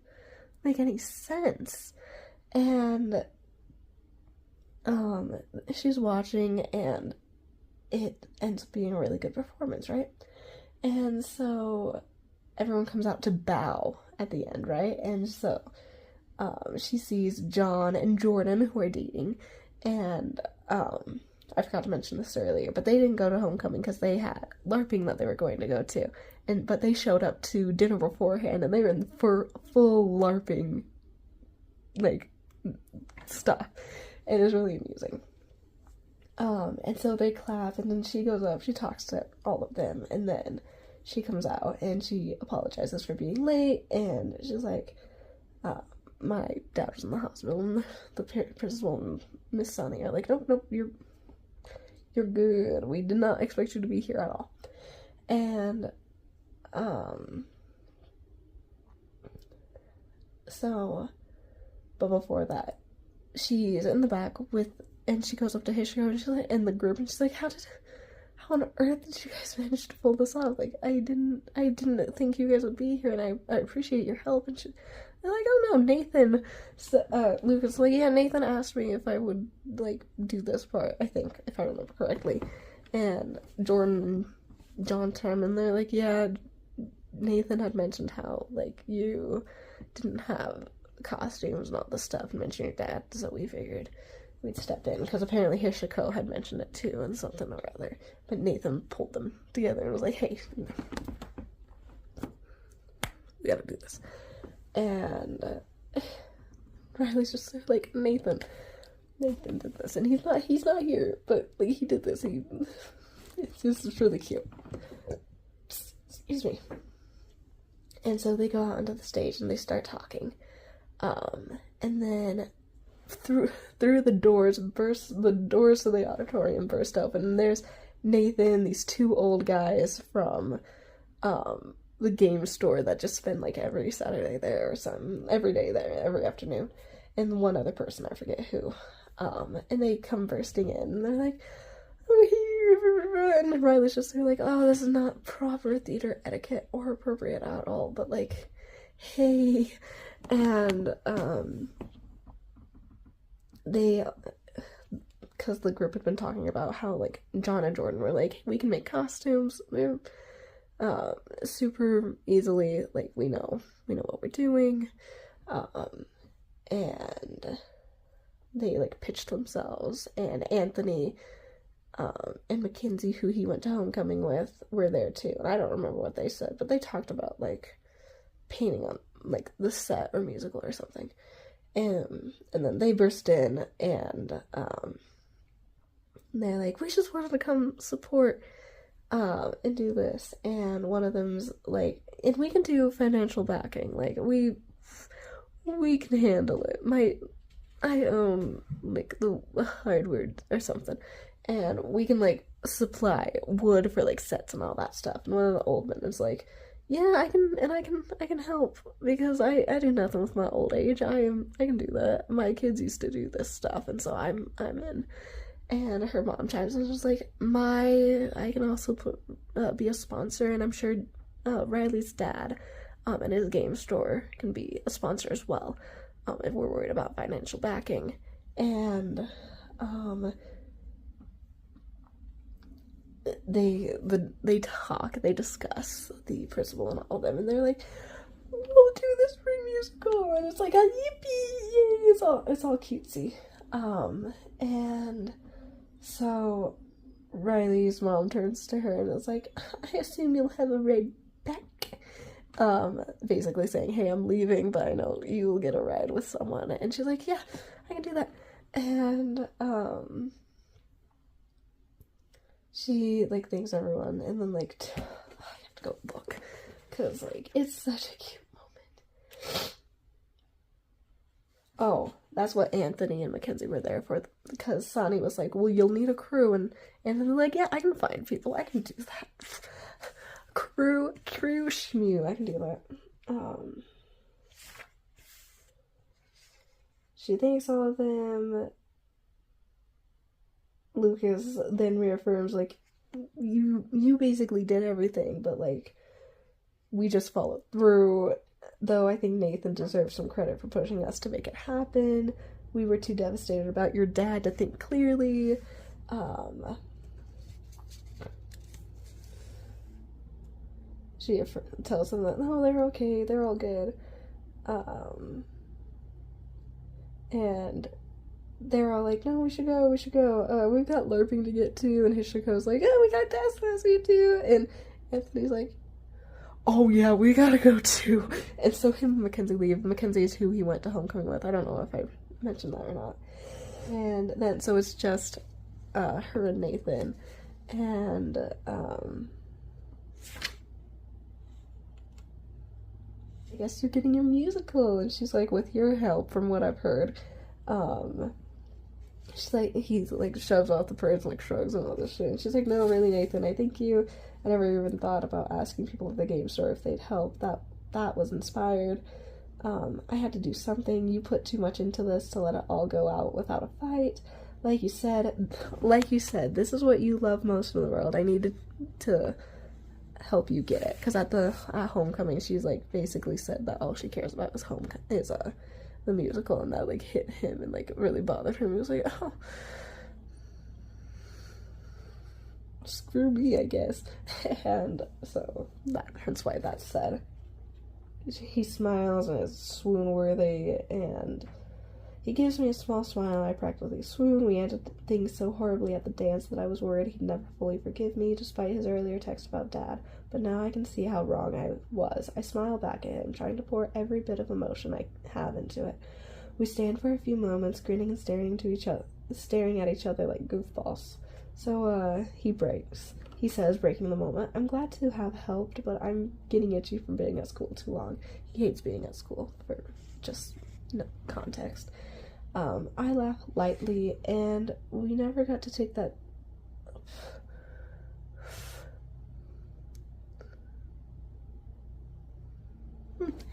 make any sense. And, she's watching, and it ends up being a really good performance, right? And so everyone comes out to bow at the end, right? And so she sees John and Jordan, who are dating, and I forgot to mention this earlier, but they didn't go to homecoming because they had LARPing that they were going to go to, but they showed up to dinner beforehand, and they were in full LARPing, like, stuff, and it was really amusing. And so they clap, and then she goes up, she talks to all of them, and then she comes out, and she apologizes for being late, and she's like, my dad was in the hospital, and the principal and Miss Sunny are like, nope, you're good, we did not expect you to be here at all. And, but before that, she's in the back and she goes up to Hishiko, and she's like, in the group, and she's like, how on earth did you guys manage to pull this off? Like, I didn't think you guys would be here, and I appreciate your help. And they're like, oh no, Nathan, Lucas, like, yeah, Nathan asked me if I would, like, do this part, I think, if I remember correctly. And Jordan and John Tam, and they're like, yeah, Nathan had mentioned how, like, you didn't have costumes and all this stuff, and mentioned your dad, so we figured we'd step in, because apparently Hishiko had mentioned it too, and something or other. But Nathan pulled them together and was like, hey, we gotta do this. And Riley's just like, Nathan did this, and he's not here, but, like, he did this. It's just really cute. Excuse me. And so they go out onto the stage and they start talking. And then through the doors to the auditorium burst open, and there's Nathan, these two old guys from the game store that just spend, like, every Saturday there, or every day there, every afternoon, and one other person, I forget who, and they come bursting in, and they're like, we're here, and Riley's just there like, oh, this is not proper theater etiquette or appropriate at all, but, like, hey. And they, because the group had been talking about how, like, John and Jordan were like, we can make costumes super easily, like, we know what we're doing, and they, like, pitched themselves, and Anthony and Mackenzie, who he went to homecoming with, were there too, and I don't remember what they said, but they talked about, like, painting on, like, the set or musical or something. And then they burst in, and they're like, we just wanted to come support and do this. And one of them's like, and we can do financial backing, like, we can handle it. I own, like, the hardware or something, and we can, like, supply wood for, like, sets and all that stuff. And one of the old men is like, yeah, I can help, because I do nothing with my old age. I can do that. My kids used to do this stuff, and so I'm in. And her mom chimes in and was like, I can also be a sponsor, and I'm sure Riley's dad and his game store can be a sponsor as well, if we're worried about financial backing. And they discuss, the principal and all of them, and they're like, we'll do this spring musical, and it's like a yippee, yay, it's all cutesy. And so Riley's mom turns to her and is like, I assume you'll have a ride back, basically saying, hey, I'm leaving, but I know you'll get a ride with someone. And she's like, yeah, I can do that. And she, like, thanks everyone, and then, like, I have to go look, because, like, it's such a cute moment. Oh, that's what Anthony and Mackenzie were there for, because Sonny was like, well, you'll need a crew, and then they're like, yeah, I can find people, I can do that. crew shmew, I can do that. She thanks all of them. Lucas then reaffirms, like, you basically did everything, but like we just followed through. Though I think Nathan deserves some credit for pushing us to make it happen. We were too devastated about your dad to think clearly. She tells them that, no, they're okay, they're all good. And they're all like, no, we should go. We've got LARPing to get to. And Hishiko's like, oh, we got dance class, we do. And Anthony's like, oh yeah, we gotta go too. And so him and Mackenzie leave. Mackenzie is who he went to homecoming with. I don't know if I mentioned that or not. And then, so it's just her and Nathan. And, I guess you're getting your musical. And she's like, with your help, from what I've heard. She's like, he's like, shoves off the parades and like shrugs and all this shit. And she's like, no, really, Nathan, I thank you. I never even thought about asking people at the game store if they'd help. That was inspired. I had to do something. You put too much into this to let it all go out without a fight. Like you said, this is what you love most in the world. I needed to help you get it. Because at homecoming, she's like basically said that all she cares about is the musical, and that like hit him and like really bothered him. He was like, oh, screw me, I guess. And so hence why that's said. He smiles and is swoon worthy, and he gives me a small smile. I practically swoon. We ended things so horribly at the dance that I was worried he'd never fully forgive me, despite his earlier text about Dad. But now I can see how wrong I was. I smile back at him, trying to pour every bit of emotion I have into it. We stand for a few moments, grinning and staring at each other like goofballs. So, he breaks. He says, breaking the moment, I'm glad to have helped, but I'm getting itchy from being at school too long. He hates being at school, for just no context. I laugh lightly, and we never got to take that...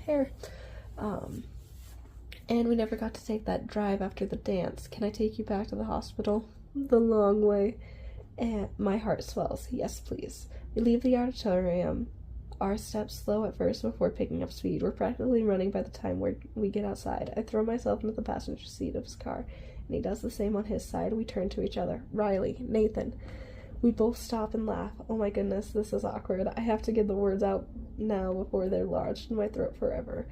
hair. And we never got to take that drive after the dance. Can I take you back to the hospital? The long way. And my heart swells. Yes, please. We leave the auditorium. Our steps slow at first before picking up speed. We're practically running by the time we get outside. I throw myself into the passenger seat of his car, and he does the same on his side. We turn to each other. Riley, Nathan. We both stop and laugh. Oh my goodness, this is awkward. I have to get the words out now before they're lodged in my throat forever.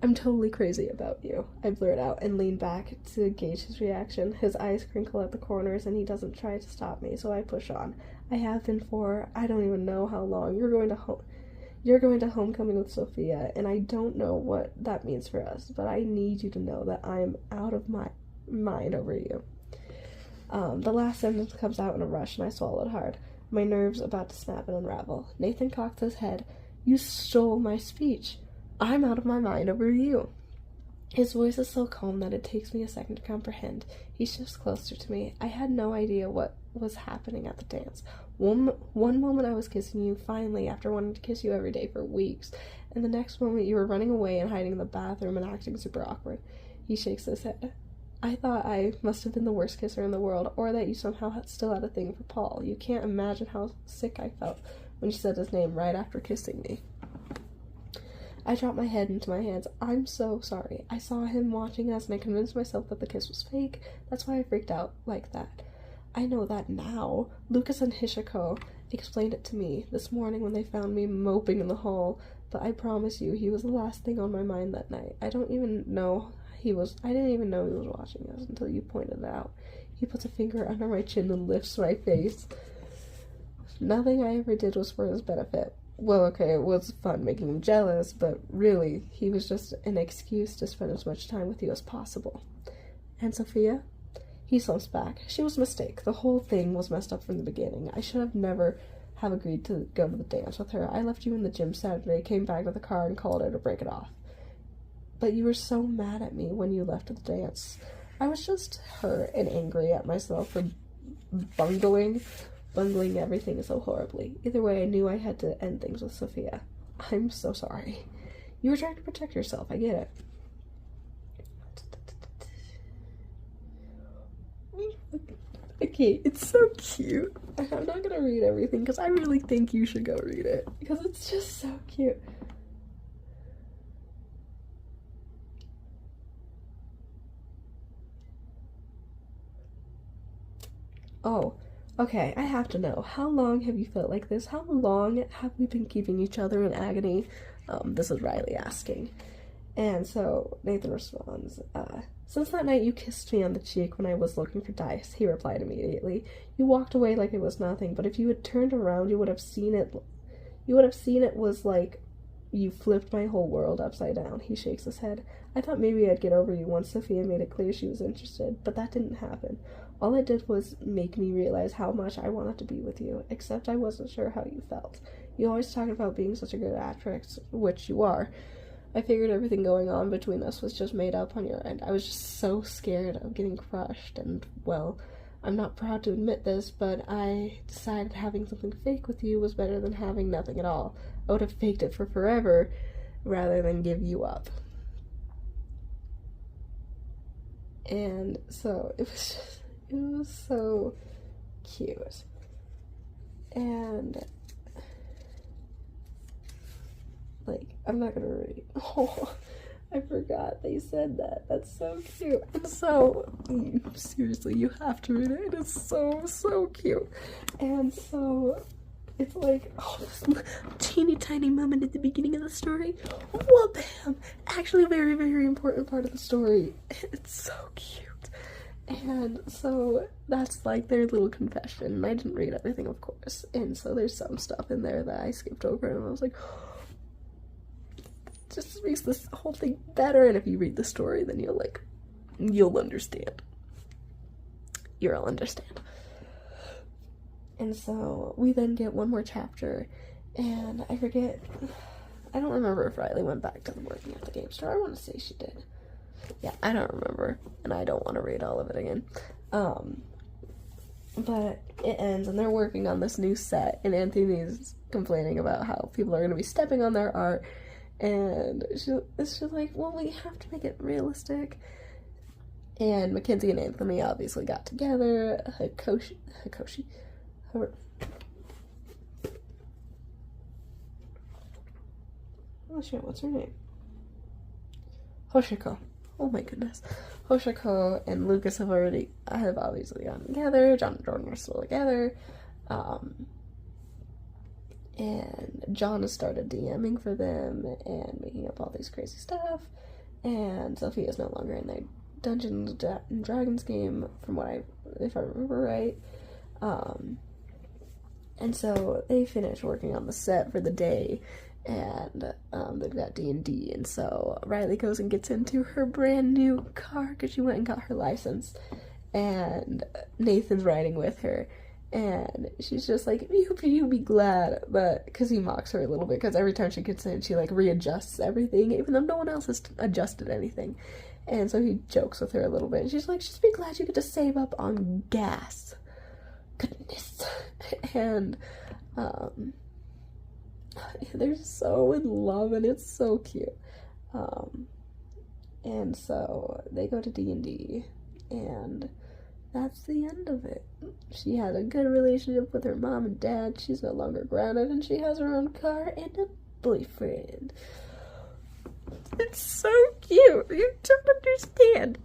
I'm totally crazy about you, I blurt out and lean back to gauge his reaction. His eyes crinkle at the corners and he doesn't try to stop me, so I push on. I have been for I don't even know how long. You're going to homecoming with Sophia, and I don't know what that means for us, but I need you to know that I'm out of my mind over you. The last sentence comes out in a rush and I swallowed hard. My nerves about to snap and unravel. Nathan cocks his head. You stole my speech. I'm out of my mind over you. His voice is so calm that it takes me a second to comprehend. He shifts closer to me. I had no idea what was happening at the dance. One moment I was kissing you, finally, after wanting to kiss you every day for weeks, and the next moment you were running away and hiding in the bathroom and acting super awkward. He shakes his head. I thought I must have been the worst kisser in the world, or that you somehow still had a thing for Paul. You can't imagine how sick I felt when you said his name right after kissing me. I dropped my head into my hands. I'm so sorry. I saw him watching us and I convinced myself that the kiss was fake. That's why I freaked out like that. I know that now. Lucas and Hishiko explained it to me this morning when they found me moping in the hall, but I promise you he was the last thing on my mind that night. I didn't even know he was watching us until you pointed it out. He puts a finger under my chin and lifts my face. Nothing I ever did was for his benefit. Well, okay, it was fun making him jealous, but really, he was just an excuse to spend as much time with you as possible. And Sophia? He slumps back. She was a mistake. The whole thing was messed up from the beginning. I should have never have agreed to go to the dance with her. I left you in the gym Saturday, came back to the car, and called her to break it off. But you were so mad at me when you left at the dance. I was just hurt and angry at myself for bungling everything so horribly. Either way, I knew I had to end things with Sophia. I'm so sorry. You were trying to protect yourself, I get it. Okay, it's so cute. And I'm not gonna read everything because I really think you should go read it because it's just so cute. Oh, okay, I have to know. How long have you felt like this? How long have we been keeping each other in agony? This is Riley asking. And so Nathan responds, since that night you kissed me on the cheek when I was looking for dice, he replied immediately. You walked away like it was nothing, but if you had turned around, you would have seen it was like you flipped my whole world upside down. He shakes his head. I thought maybe I'd get over you once Sophia made it clear she was interested, but that didn't happen. All it did was make me realize how much I wanted to be with you, except I wasn't sure how you felt. You always talked about being such a good actress, which you are. I figured everything going on between us was just made up on your end. I was just so scared of getting crushed, and, well, I'm not proud to admit this, but I decided having something fake with you was better than having nothing at all. I would have faked it for forever rather than give you up. And so it was so cute. And like, I'm not gonna read. Oh, I forgot they said that. That's so cute. And so, seriously, you have to read it. It is so, so cute. And so, it's like, oh, this teeny tiny moment at the beginning of the story. Whoa, bam! Actually, a very, very important part of the story. It's so cute. And so, that's like their little confession. And I didn't read everything, of course. And so, there's some stuff in there that I skipped over, and I was like, just makes this whole thing better. And if you read the story, then you'll understand. You'll understand. And so we then get one more chapter, and I don't remember if Riley went back to working at the game store. I want to say she did. Yeah, I don't remember, and I don't want to read all of it again. But it ends, and they're working on this new set, and Anthony's complaining about how people are going to be stepping on their art. And she's like, well, we have to make it realistic. And Mackenzie and Anthony obviously got together. Oh shit, what's her name? Hoshiko. Oh my goodness. Hoshiko and Lucas have obviously gotten together. John and Jordan are still together. And John has started DMing for them and making up all these crazy stuff. And Sophia's no longer in their Dungeons and Dragons game, if I remember right. And so they finish working on the set for the day, and they've got D&D. And so Riley goes and gets into her brand new car because she went and got her license. And Nathan's riding with her. And she's just like, you be glad, but, because he mocks her a little bit, because every time she gets in, she, like, readjusts everything, even though no one else has adjusted anything. And so he jokes with her a little bit, and she's like, just be glad you get to save up on gas. Goodness. And, they're so in love, and it's so cute. And so they go to D&D, and that's the end of it. She had a good relationship with her mom and dad. She's no longer grounded, and she has her own car and a boyfriend. It's so cute. You don't understand.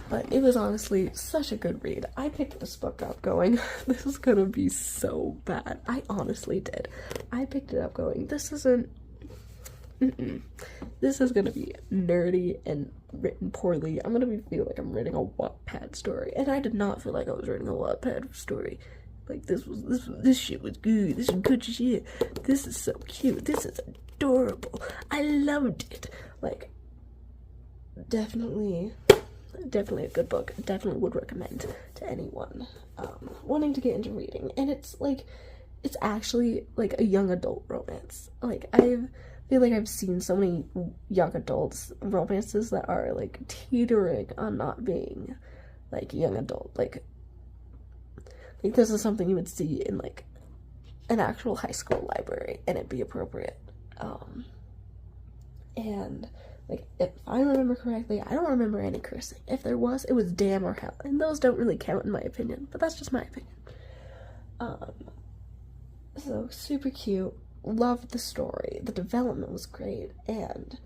But it was honestly such a good read. I picked this book up going, this is gonna be so bad. I honestly did. I picked it up going, this is gonna be nerdy and written poorly. I'm gonna feel like I'm reading a Wattpad story, and I did not feel like I was reading a Wattpad story. Like, this shit was good. This is good shit. This is so cute. This is adorable. I loved it. Like, definitely a good book. Definitely would recommend to anyone wanting to get into reading. And it's actually like a young adult romance. Like, I feel like I've seen so many young adults romances that are like teetering on not being like young adult. Like this is something you would see in like an actual high school library, and it'd be appropriate. And Like, if I remember correctly, I don't remember any cursing. If there was, it was damn or hell, and those don't really count in my opinion, but that's just my opinion. So super cute, loved the story, the development was great, and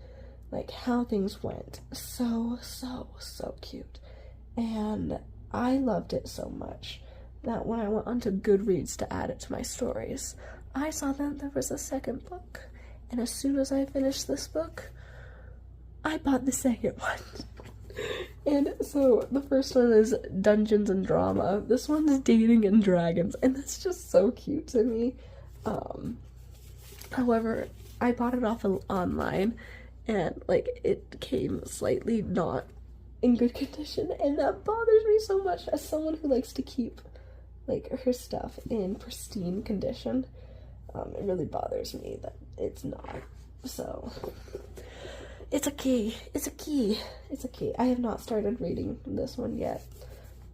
like how things went, so cute. And I loved it so much that when I went onto Goodreads to add it to my stories, I saw that there was a second book, and as soon as I finished this book, I bought the second one. And so the first one is Dungeons and Drama. This one's Dating and Dragons, and that's just so cute to me. However, I bought it off online, and like it came slightly not in good condition, and that bothers me so much as someone who likes to keep like her stuff in pristine condition. It really bothers me that it's not. So it's a key. I have not started reading this one yet,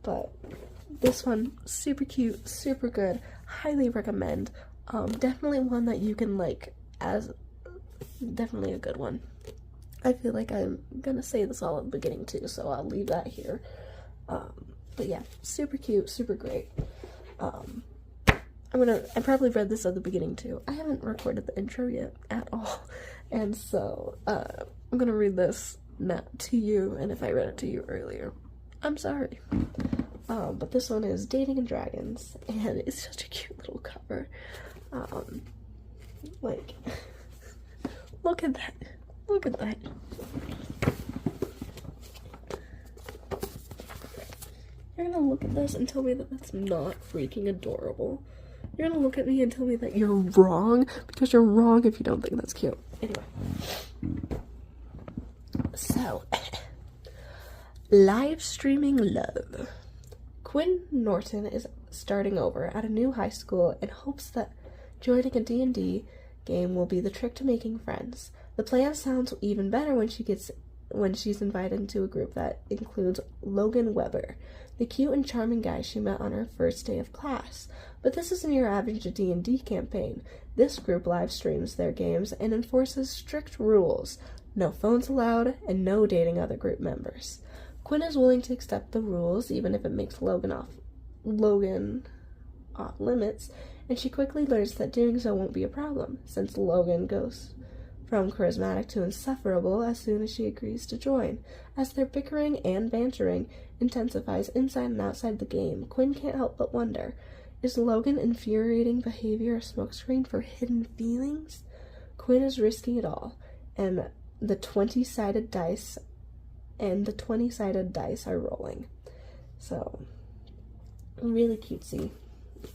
but this one, super cute, super good, highly recommend. Definitely one that you can like definitely a good one. I feel like I'm gonna say this all at the beginning too, so I'll leave that here. But yeah, super cute, super great. I probably read this at the beginning too. I haven't recorded the intro yet at all, and so I'm gonna read this now to you, and if I read it to you earlier, I'm sorry. But this one is Dating and Dragons, and it's such a cute little cover. Like, look at that. You're gonna look at this and tell me that that's not freaking adorable. You're gonna look at me and tell me that you're wrong, because you're wrong if you don't think that's cute. Anyway. So, live streaming love. Quinn Norton is starting over at a new high school and hopes that joining a D&D game will be the trick to making friends. The plan sounds even better when she's invited into a group that includes Logan Weber, the cute and charming guy she met on her first day of class. But this isn't your average D&D campaign. This group live streams their games and enforces strict rules. No phones allowed, and no dating other group members. Quinn is willing to accept the rules, even if it makes Logan off limits, and she quickly learns that doing so won't be a problem, since Logan goes from charismatic to insufferable as soon as she agrees to join. As their bickering and bantering intensifies inside and outside the game, Quinn can't help but wonder, is Logan infuriating behavior a smokescreen for hidden feelings? Quinn is risking it all, and the 20-sided dice are rolling. So, really cutesy.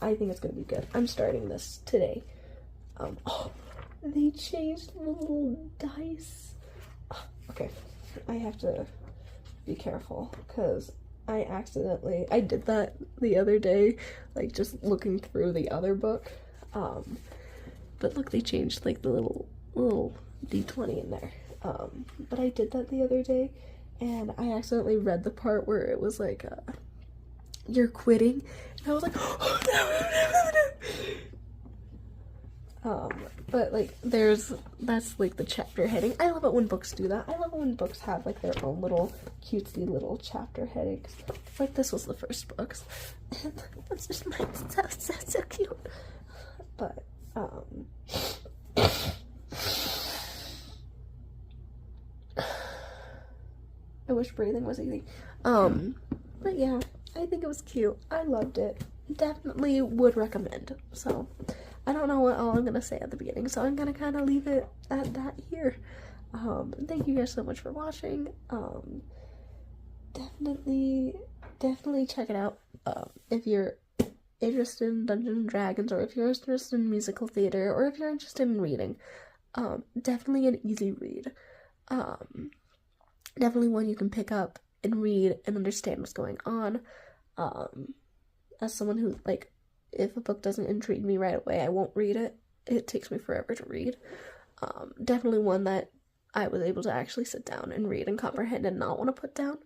I think it's gonna be good. I'm starting this today. They changed the little dice. Okay, I have to be careful, because I did that the other day, like just looking through the other book. But look, they changed like the little D20 in there. But I did that the other day, and I accidentally read the part where it was like, you're quitting, and I was like, oh no. But like, that's like the chapter heading. I love it when books do that. I love it when books have like their own little cutesy little chapter headings. Like, this was the first books, and it's just so cute. But I wish breathing was easy. But yeah, I think it was cute. I loved it. Definitely would recommend. So, I don't know what all I'm gonna say at the beginning, so I'm gonna kind of leave it at that here. Thank you guys so much for watching. Definitely check it out. If you're interested in Dungeons and Dragons, or if you're interested in musical theater, or if you're interested in reading, definitely an easy read. Definitely one you can pick up and read and understand what's going on. As someone who, like, if a book doesn't intrigue me right away, I won't read it. It takes me forever to read. Definitely one that I was able to actually sit down and read and comprehend and not want to put down.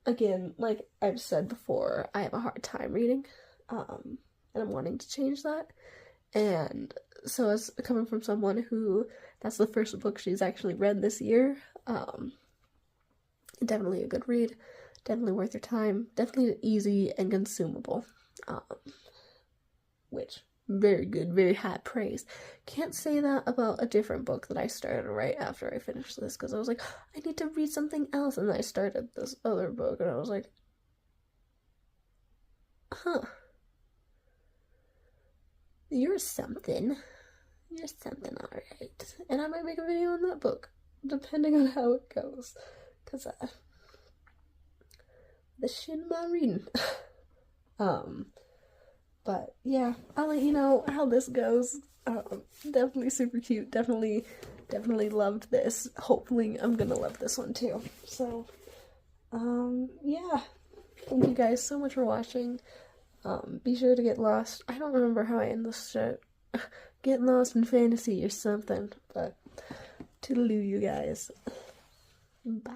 Again, like I've said before, I have a hard time reading, and I'm wanting to change that. And so, as coming from someone who That's the first book she's actually read this year. Definitely a good read. Definitely worth your time. Definitely easy and consumable. Which, very good, very high praise. Can't say that about a different book that I started right after I finished this, because I was like, I need to read something else, and I started this other book, and I was like, huh. You're something. You're something, alright. And I might make a video on that book, depending on how it goes. Because, the shit am I reading? But, yeah, I'll let you know how this goes. Definitely super cute. Definitely loved this. Hopefully I'm gonna love this one, too. So, yeah. Thank you guys so much for watching. Be sure to get lost. I don't remember how I end this shit. Get lost in fantasy or something. But, toodaloo, you guys. Bye.